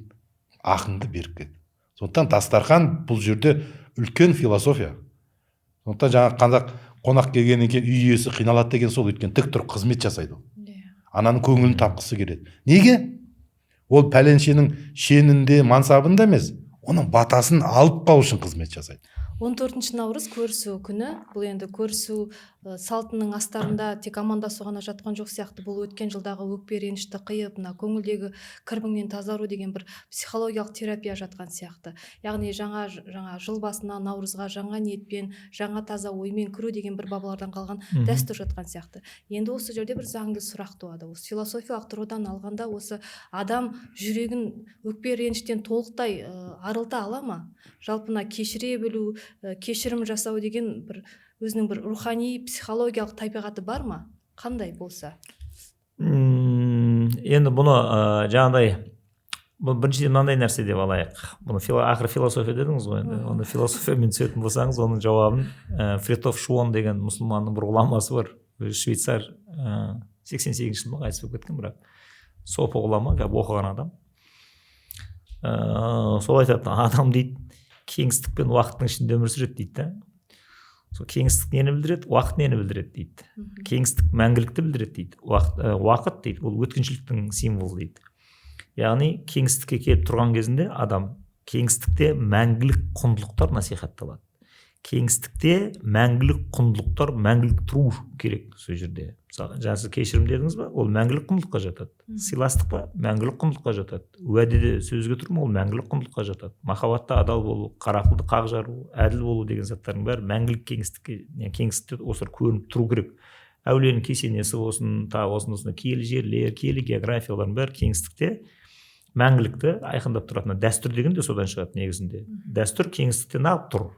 ақыңды беріп кет. Сондықтан дастархан бұл жерде үлкен философия. Сондықтан жаңа қазақ қонақ келгеннен кейін үй иесі қиналады деген сол, өйткені тік тұрып қызмет жасайды. Ананың көңілін тапқысы келеді. Неге? Ол пәленшенің шенінде, мансабында емес, оның батасын алып қалу үшін қызмет жасайды. 14 наурыз көрісу күні. Бұл енді көрісу салтының астарында тек амандасу ғана жатқан жоқ сияқты. Бұл өткен жылдағы өкпе ренішті қиып, көңілдегі кірбіңнен тазару деген бір психологиялық терапия жатқан сияқты. Яғни жаңа жыл басына, наурызға жаңа ниетпен, жаңа таза оймен кіру деген бір бабалардан қалған дәстүр жатқан сияқты. Енді осы жерде бір заңды сұрақ туады. Осы философиялық тұрғыдан алғанда, осы адам жүрегін өкпе реніштен толықтай арылта ала ма? Жалпына кешіре білу, кешірім жасау деген бір өзінің бір рухани, психологиялық табиғаты бар ма? Қандай болса? Енді бұны жаңағыдай, біріншіден мынандай нәрсе деп алайық. Бұны ақыры философия дедіңіз ғой. Оны философиямен түсетін болсаңыз, оның жауабын Фритьоф Шуон деген мұсылманның бір ғұламасы бар, швейцар, 88 жылда қайтыс болып кеткен, бірақ софы ғұлама, оқыған адам. Сол айтады, адам дейді, кеңістік пен уақыттың ішінде өмір сүреді дейді. Сол кеңістік нені білдіреді, уақыт нені білдіреді дейді. Кеңістік мәңгілікті білдіреді дейді. Уақыт дейді, ол өткіншіліктің символы дейді. Яғни кеңістікке келіп тұрған кезінде адам кеңістікте мәңгілік құндылықтар насихатталады. Кеңістікте мәңгілік құндылықтар, мәңгілік тұру керек сол жерде. Жаңа сіз кешірім дедіңіз ба, ол мәңгілік құндылыққа жатады. Сыйластық па, мәңгілік құндылыққа жатады. Уәдеде сөзге тұру, ол мәңгілік құндылыққа жатады. Махаббатта адал болу, қарақылды қақ жару, әділ болу деген заттардың бәрі мәңгілік кеңістікте осылар көрініп тұру керек. Әулиенің кесенесі болсын, тағы осыны киелі жерлер, киелі географиялардың бәрі кеңістікте мәңгілікті айқындап тұратын. Дәстүр деген де содан шығады негізінде. Дәстүр кеңістікте неғып тұр.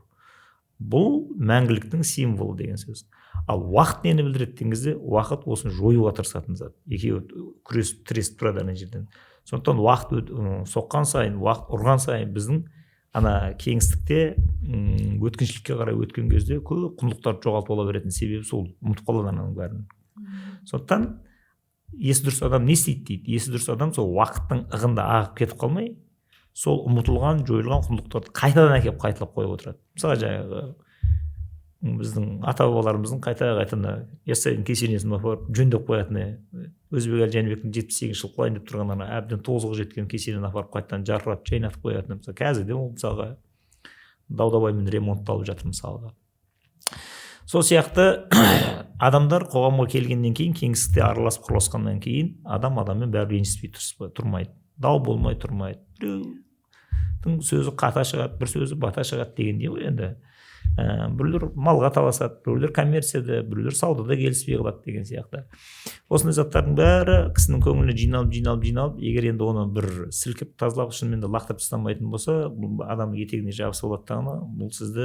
Бұл мәңгіліктің символы деген сөз. Ал уақыт нені білдіреді деген кезде, уақыт осыны жоюға тырысатын зат. Екеуі күресіп тіресіп тұрады ана жерден. Сондықтан уақыт соққан сайын, уақыт ұрған сайын біздің ана кеңістікте өткіншілікке қарай өткен кезде көп құндылықтарды жоғалтып ала беретін себебі сол, ұмытып қалады ананың бәрін. Сондықтан есі дұрыс адам не істейді дейді. Есі дұрыс адам сол уақыттың ығында ағып кетіп қалмай, сол ұмытылған, жойылған құндылықтарды қайтадан әкеліп қайталап қойып отырады. Мысалы жаңағы біздің ата-бабаларымыздың қайта-қайтана яссауидің кесенесін апарып жөндеп қоятыны, Өзбек әлі Жәнібектің 78 жыл құлайын деп тұрғанына әбден тозығы жеткен кесенені апарып қайтадан жарқыратып жайнатып қоятыны. Мысалы қазір де ол мысалға дау-дамаймен ремонтталып жатыр мысалға. Сол сияқты адамдар қоғамға келгеннен кейін, кеңістікте араласып құрыласқаннан кейін адам адаммен бәрібір ренжіспей тұрмайды. Дау болмай тұрмайды. Біреудің сөзі қата шығады, бір сөзі бата шығады дегендей ғой енді. біреулер малға таласады, біреулер коммерцияда, біреулер саудада келіспей қалады деген сияқты. Осындай заттардың бәрі кісінің көңіліне жиналып, егер енді оны бір сілкіп тазалап шынымен де лақтырып тастамайтын болса, бұл адамның етегіне жабысып алады дағыны, бұл сізді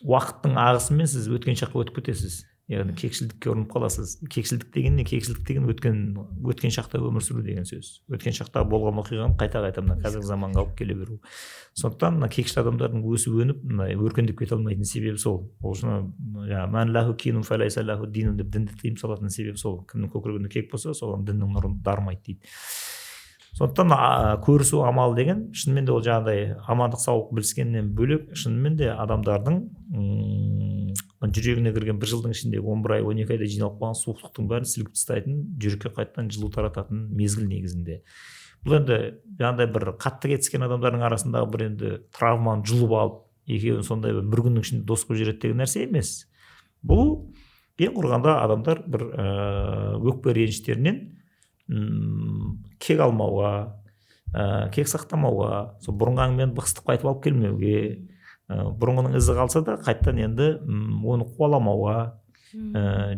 уақыттың ағысымен сіз өткен шаққа өтіп кетесіз. Яғни кекшілдікке ұрынып қаласыз. Кекшілдік деген не? Кекшілдік деген өткен шақта өмір сүру деген сөз. Өткен шақта болған оқиғаны қайта мына қазіргі заманға алып келе беру. Сондықтан мына кекшіл адамдардың өсіп өніп өркендеп кете алмайтын себебі сол. Ол үшін мән лаху кинун фалайса лаху динун деп дінді тыйым салатын себебі сол. Кімнің көкірегінде кек болса, соған діннің нұрын дарымайды дейді. Сондықтан көрісу амалы деген шынымен де ол жаңағыдай амандық саулық біліскеннен бөлек шынымен де адамдардың жүрегіне кірген бір жылдың ішіндегі 11 ай 12 айда жиналып қалған суықтықтың бәрін сілкіп тастайтын, жүрекке қайтадан жылу тарататын мезгіл негізінде. Бұл енді жаңағыдай бір қатты кетіскен адамдардың арасындағы бір енді травманы жұлып алып екеуін сондай бір күннің ішінде дос қылып жібереді деген нәрсе емес. Бұл ең құрғанда адамдар бір өкпе реніштерінен кек алмауға, кек сақтамауға, сол бұрынғы әңгімені бықсытып қайтып алып келмеуге, бұрынғының ізі қалса да қайттан енді оны қуаламауға,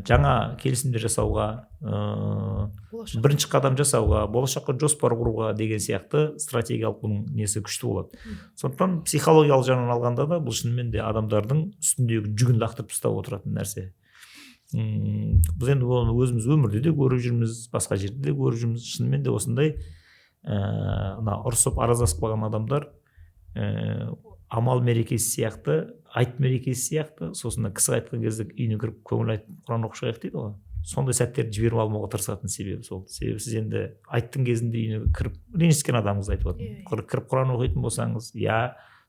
жаңа келісімдер жасауға, бірінші қадам жасауға, болашаққа жоспар құруға деген сияқты стратегиялық бұның несі күшті болады. Сондықтан психологиялық жағынан алғанда да бұл шынымен де адамдардың үстіндегі жүгін лақтырып тастап отыратын нәрсе. Біз енді оны өзіміз өмірде де көріп жүрміз, басқа жерде де көріп жүрміз. Шынымен де осындай ұрысып араздасып қалған адамдар амал мерекесі сияқты, айт мерекесі сияқты, сосын кісі қайтқан кезде үйіне кіріп көңіл айтып Құран оқып шығайық дейді ғой. Сондай сәттерді жіберіп алмауға тырысатын себебі сол. Себебі сіз енді айттың кезінде үйіне кіріп ренжіскен адамыңызды айтып отырмын. Кіріп Құран оқитын болсаңыз,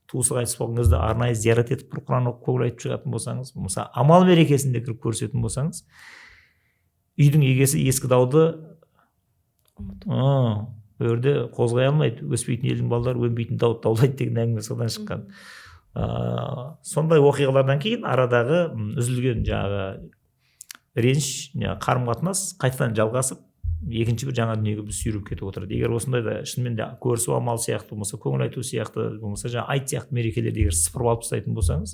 туысы қайтыс болған кезде арнайы зиярат етіп бір Құран оқып көңіл айтып шығатын болсаңыз, мысалы амал мерекесінде кіріп көрсететін болсаңыз, үйдің егесі ескі дауды ол жерде қозғай алмайды. Өспейтін елдің балалары өнбейтін дауды даулайды деген әңгіме содан шыққан. Сондай оқиғалардан кейін арадағы үзілген жаңағы реніш, қарым қатынас қайтадан жалғасып, екінші бір жаңа дүниеге біз сүйреп кетіп отырады. Егер осындай да шынымен де көрісу амал сияқты болмаса, көңіл айту сияқты болмаса, жаңа айт сияқты мерекелерді егер сыпырып алып тастайтын болсаңыз,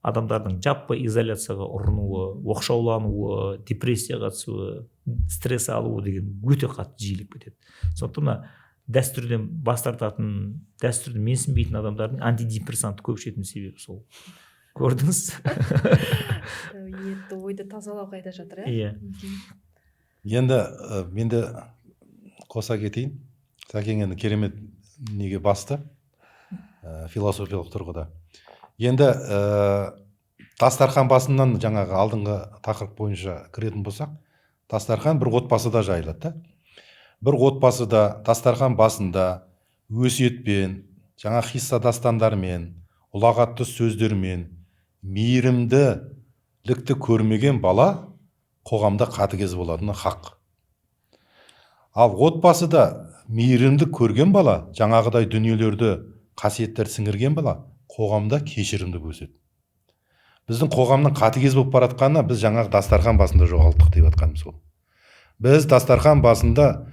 адамдардың жаппай изоляцияға ұрынуы, оқшаулануы, депрессияға түсуі, стресс алуы деген өте қатты жиілеп кетеді. Сондықтан дәстүрден бас тартатын, дәстүрді менсінбейтін адамдардың антидепрессантты көп ішетін себебі сол. Көрдіңіз? Ойды тазалау қайда жатыр, иә? Енді менде қоса кетейін. Сәкең енді керемет неге басты философиялық тұрғыда. Енді дастархан басынан жаңағы алдыңғы тақырып бойынша кіретін болсақ, дастархан бір отбасыда жайылады. Бір отбасыда дастархан басында өсиетпен, жаңа хисса дастандармен, ұлағатты сөздермен, мейірімділікті көрмеген бала қоғамда қатыгез болатыны хақ. Ал отбасыда мейірімді көрген бала, жаңағыдай дүниелерді қасиеттер сіңірген бала, қоғамда кешірімді өседі. Біздің қоғамның қатыгез болып баратқаны біз жаңағы дастархан басында жоғалттық деп жатқанымыз сол. Біз дастархан басында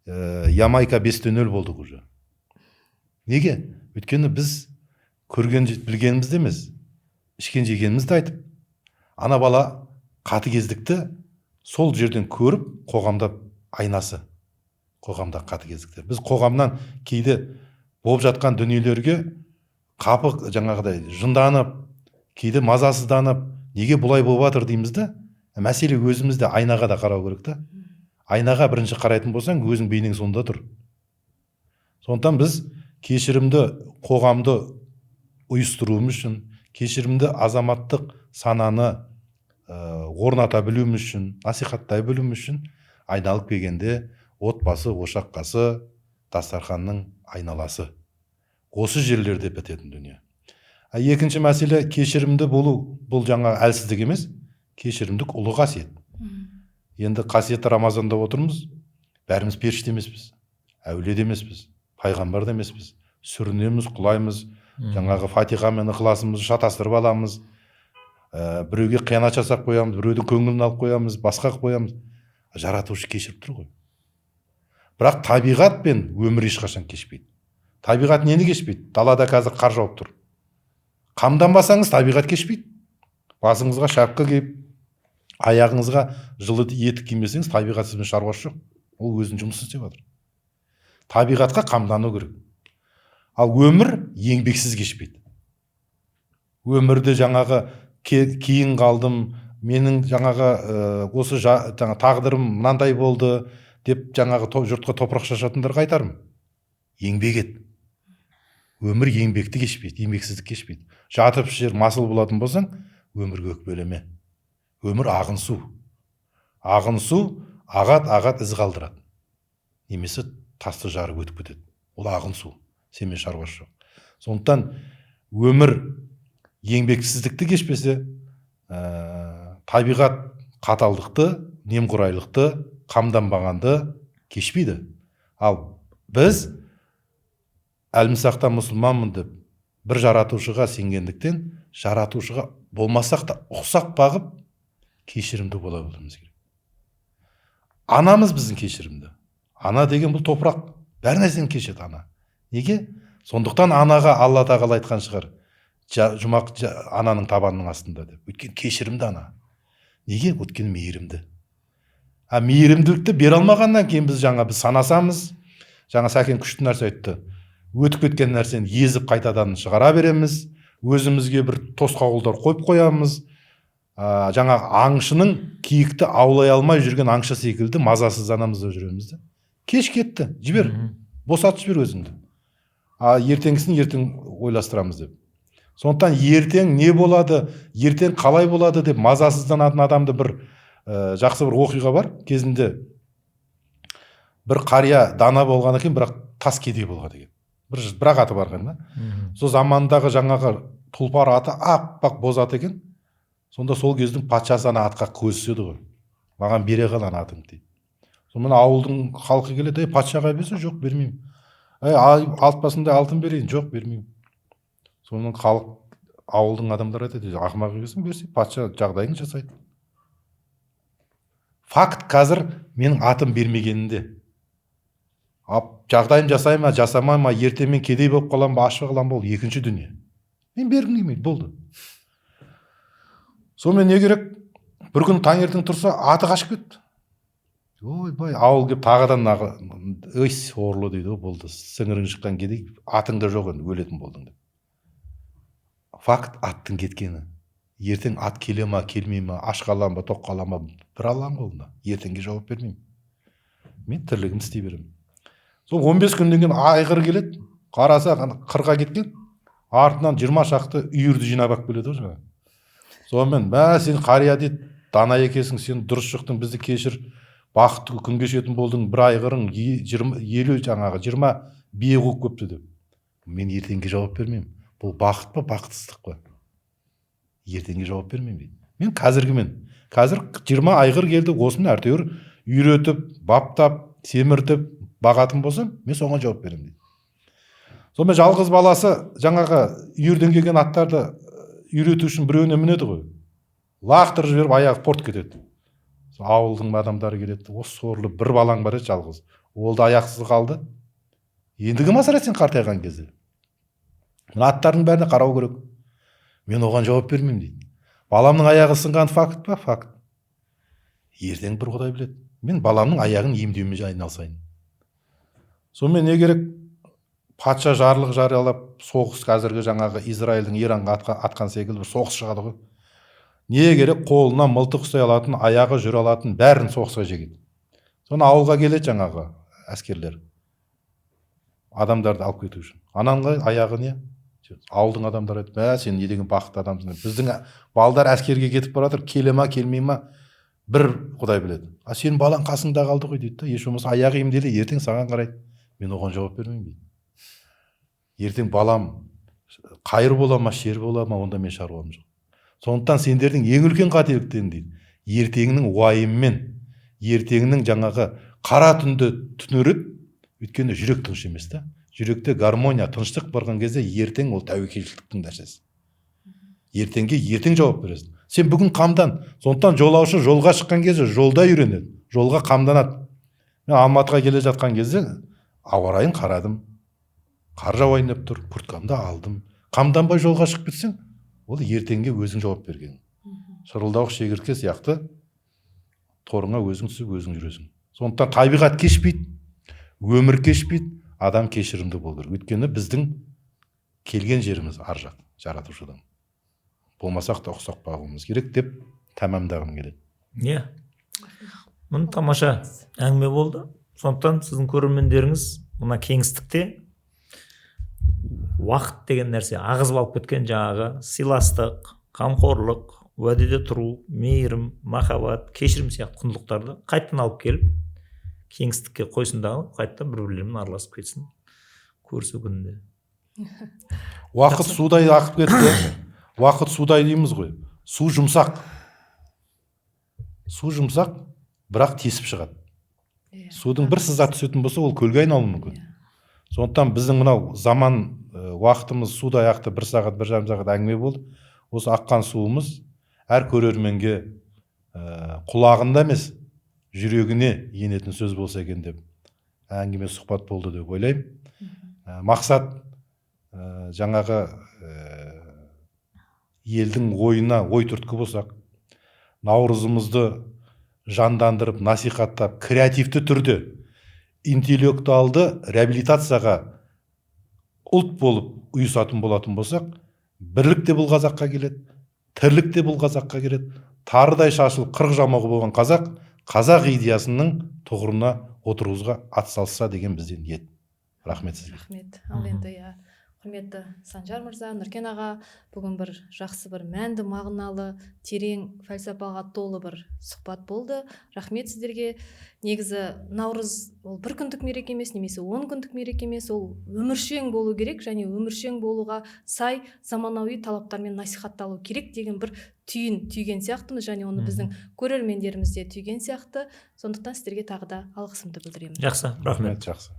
Ямайка 5-0 болдық уже. Неге? Өйткені біз көрген білгенімізді емес, ішкен жегенімізді айтып, ана бала қатыгездікті сол жерден көріп, қоғамда айнасы, қоғамда қатыгездіктер. Біз қоғамнан кейде болып жатқан дүниелерге қапы жаңағыдай жынданып, кейде мазасызданып, неге бұлай болып жатыр дейміз де, мәселе өзімізде айнаға да қарау керек та. Айнаға бірінші қарайтын болсаң, өзің бейнең сонда тұр. Сондықтан біз кешірімді қоғамды ұйыстыруымыз үшін, кешірімді азаматтық сананы орната білуіміз үшін, насихаттай білуіміз үшін айналып келгенде отбасы, ошаққасы, дастарханның айналасы. Осы жерлерде бітетін дүние. Екінші мәселе кешірімді болу, бұл жаңа әлсіздік емес, кешірімдік ұлы қасиет. Енді қасиетті Рамазанда отырмыз, бәріміз періште емеспіз, әулие де емеспіз, пайғамбар да емеспіз, сүрінеміз, құлаймыз, жаңағы фатихамен ықыласымызды шатастырып аламыз, біреуге қиянат жасап қоямыз, біреудің көңілін алып қоямыз, басқа қоямыз. Жаратушы кешіріп тұр ғой. Бірақ табиғат пен өмір ешқашан кешпейді. Табиғат нені кешпейді? Далада қазір қар жауып тұр. Қамданбасаңыз табиғат кешпейді. Басыңызға шапқа киіп, аяғыңызға жылы етік кимесеңіз, табиғат сізбен шаруасы жоқ. Ол өзінің жұмысын істеп жатыр. Табиғатқа қамдану керек. Ал өмір еңбексіз кешпейді. Өмірде жаңағы кейін қалдым, менің жаңағы осы тағдырым мынандай болды деп жаңағы жұртқа топырақ шашатындарға айтарым. Еңбек ет. Өмір еңбекті кешпейді, еңбексіздік кешпейді. Жатып жер масыл болатын болсаң, өмірге өкпелеме. Өмір ағын су. Ағын су ағат із қалдырады. Немесе тасты жарып өтіп кетеді. Ол ағын су. Сенімен шаруасы жоқ. Сондықтан өмір еңбексіздікті кешпесе, табиғат қаталдықты, немқұрайлықты, қамданбағанды кешпейді. Ал біз әлмісақта мұсылманмын деп бір жаратушыға сенгендіктен, жаратушыға болмасақ та ұқсақ бағып кешірімді бола білуіміз керек. Анамыз біздің кешірімді. Ана деген бұл топырақ, бәр нәрсені кешеді ана. Неге? Сондықтан анаға Алла тағала айтқан шығар, жұмақ ананың табанының астында деп. Өйткені кешірімді ана. Неге? Өйткені мейірімді. Мейірімділікті бере алмағаннан кейін біз санасамыз, жаңа Сәкен күшті нәрсе айтты. Өтіп кеткен нәрсені езіп қайтадан шығара береміз, өзімізге бір тосқауылдар қойып қоямыз. Жаңа аңшының киікті аулай алмай жүрген аңшы секілді мазасызданамыз да жүреміз. Кеш кетті, жібер, босатып жібер өзіңді. Ертеңгісін ертең ойластырамыз деп. Сондықтан ертең не болады, ертең қалай болады деп мазасызданатын адамды бір жақсы бір оқиға бар. Кезінде бір қария дана болған екен, бірақ тас кедей болған екен. Бірақ аты барған да. Сол замандағы жаңағы тұлпар аты аппақ боз ат екен. Сонда сол кездің патшасы ана атқа көзседі ғой. Маған бере қал ана атың дейді. Сонымен ауылдың халқы келеді, патшаға берсе, жоқ бермеймін. Алтпасында алтын берейін, жоқ бермеймін. Сонымен халық, ауылдың адамдары айтады, ақымақ екенсің, берсе, патша жағдайын жасайды. Факт қазір менің атым бермегенінде. Жағдайым жасай ма, жасамай ма, ертемен кедей болып қалам ба, ашық қалам ба, ол екінші дүние. Мен бергім келмейді, болды. Сонымен не керек? Бір күн таңертең тұрса, аты қашып кетті. Ойбай, ауыл кеп тағадан өй сорлы дейді, болды. Сіңірің шыққан кедей, атың да жоқ енді, өлетін болдың деп. Факт аттың кеткені. Ертең ат келе ма, келмей ма, аш қалам ба, тоқ қалам ба, бір Алланың қолында. Ертеңге жауап бермеймін. Мен тірлігімді істей беремін. Сол 15 күннен кейін айғыр келеді, қараса қырға кеткен, артынан 20 шақты үйірді жинап алып келеді ғой. Сонымен, сен қария дейді, дана екенсің, сен дұрыс шықтың, бізді кешір, бақытты күн кешетін болдың, бір айғырың 20 бие қуып көпті деп. Мен ертеңге жауап бермеймін. Бұл бақыт па, бақытсыздық па? Ертеңге жауап бермеймін дейді. Мен қазір 20 айғыр келді, осыны әртеуір үйретіп, баптап, семіртіп, бағатын болсам, мен соған жауап беремін дейді. Сонымен жалғыз баласы жаңағы үйірден келген аттарды үйрету үшін біреуіне мінеді ғой. Лақтырып жіберіп аяғы порт кетеді. Ауылдың адамдары келеді. Осы сорлы бір балаң бар еді жалғыз. Ол да аяқсыз қалды. Ендігі масыра сен қартайған кезде. Мына аттардың бәріне қарау керек. Мен оған жауап бермеймін дейді. Баламның аяғы сынған факт па? Факт. Ертең бір Құдай біледі. Мен баламның аяғын емдеумен айналысайын. Сонымен не керек? Патша жарлық жариялап, соғыс қазіргі жаңағы Израильдің Иранға атқан секілді бір соғыс шығады ғой. Не керек? Қолына мылтық ұстай алатын, аяғы жүре алатын бәрін соғысқа жегеді. Соны ауылға келеді жаңағы әскерлер. Адамдарды алып кету үшін. Ананың аяғы не? Ауылдың адамдары айтты, сен не деген бақытты адамсың. Біздің балдар әскерге кетіп баратыр, келе ма, келмей ма, бір Құдай біледі. Сен балаң қасыңда қалды ғой дейді. Еш болмаса аяғы емделе, ертең саған қарайды. Мен оған жауап бермеймін дейді. Ертең балам қайыр бола ма, шер бола ма, онда мен шаруам жоқ. Сондықтан сендердің ең үлкен қателіктерің дейді. Ертеңнің уайымымен, ертеңнің жаңағы қара түнді түнеріп, өйткені жүрек тыныш емес та. Жүректе гармония, тыныштық барған кезде ертең ол тәуекелшілдіктің нәрсесі. Ертеңге ертең жауап бересің. Сен бүгін қамдан. Сондықтан жолаушы жолға шыққан кезде жолда үйренеді, жолға қамданады. Мен Алматыға келе жатқан кезде ауа райын қарадым. Қар жауайын деп тұр, курткамды алдым. қамданбай жолға шығып кетсең, ол ертеңге өзің жауап берген. Шырылдауық шегіртке сияқты торыңа өзің түсіп өзің жүресің. Сондықтан табиғат кешпейді, өмір кешпейді, адам кешірімді болу керек. Өйткені біздің келген жеріміз ар жақ, жаратушыдан. Болмасақ та ұқсақ бағуымыз керек деп тәмамдағым келеді. Иә. Мұны тамаша әңгіме болды. Сондықтан сіздің көрермендеріңіз мына кеңістікте уақыт деген нәрсе ағызып алып кеткен, жаңағы сыйластық, қамқорлық, уәдеде тұру, мейірім, махаббат, кешірім сияқты құндылықтарды қайтадан алып келіп кеңістікке қойсын дағы, қайтадан бір-бірлерімен араласып кетсін көрісу күнінде. Уақыт судай ағып кетті. Уақыт судай дейміз ғой. Су жұмсақ. Су жұмсақ, бірақ тесіп шығады. Судың бір сызат түсетін болса, ол көлге айналуы мүмкін. Сондықтан біздің мынау заман уақытымыз судай ақты, 1 сағат, 1,5 сағат әңгіме болды. Осы аққан суымыз әр көрерменге құлағында емес, жүрегіне енетін сөз болса екен деп әңгіме сұхбат болды деп ойлаймын. Мақсат жаңағы елдің ойына ой түрткі болсақ, наурызымызды жандандырып, насихаттап, креативті түрде интеллектуалды реабилитацияға ұлт болып ұйысатын болатын болсақ, бірлік те бұл қазаққа келеді, тірлік те бұл қазаққа келеді. Тарыдай шашылып 40 жамауы болған қазақ идеясының тұғырына отыруға атсалысса деген бізден ниет. Рахмет сізге. Рахмет. Ал енді құрметті Санжар мырза, Нұркен аға, бүгін бір жақсы, бір мәнді, мағыналы, терең, фәлсапаға толы бір сұхбат болды. Рахмет сіздерге. Негізі наурыз ол 1 күндік мереке емес, немесе 10 күндік мереке емес, ол өміршең болу керек, және өміршең болуға сай заманауи талаптармен насихатталу керек деген бір түйген сияқтымыз, және оны біздің көрермендеріміз де түйген сияқты. Сондықтан сіздерге тағы да алғысымды білдіремін. Жақсы, рахмет. Жақсы.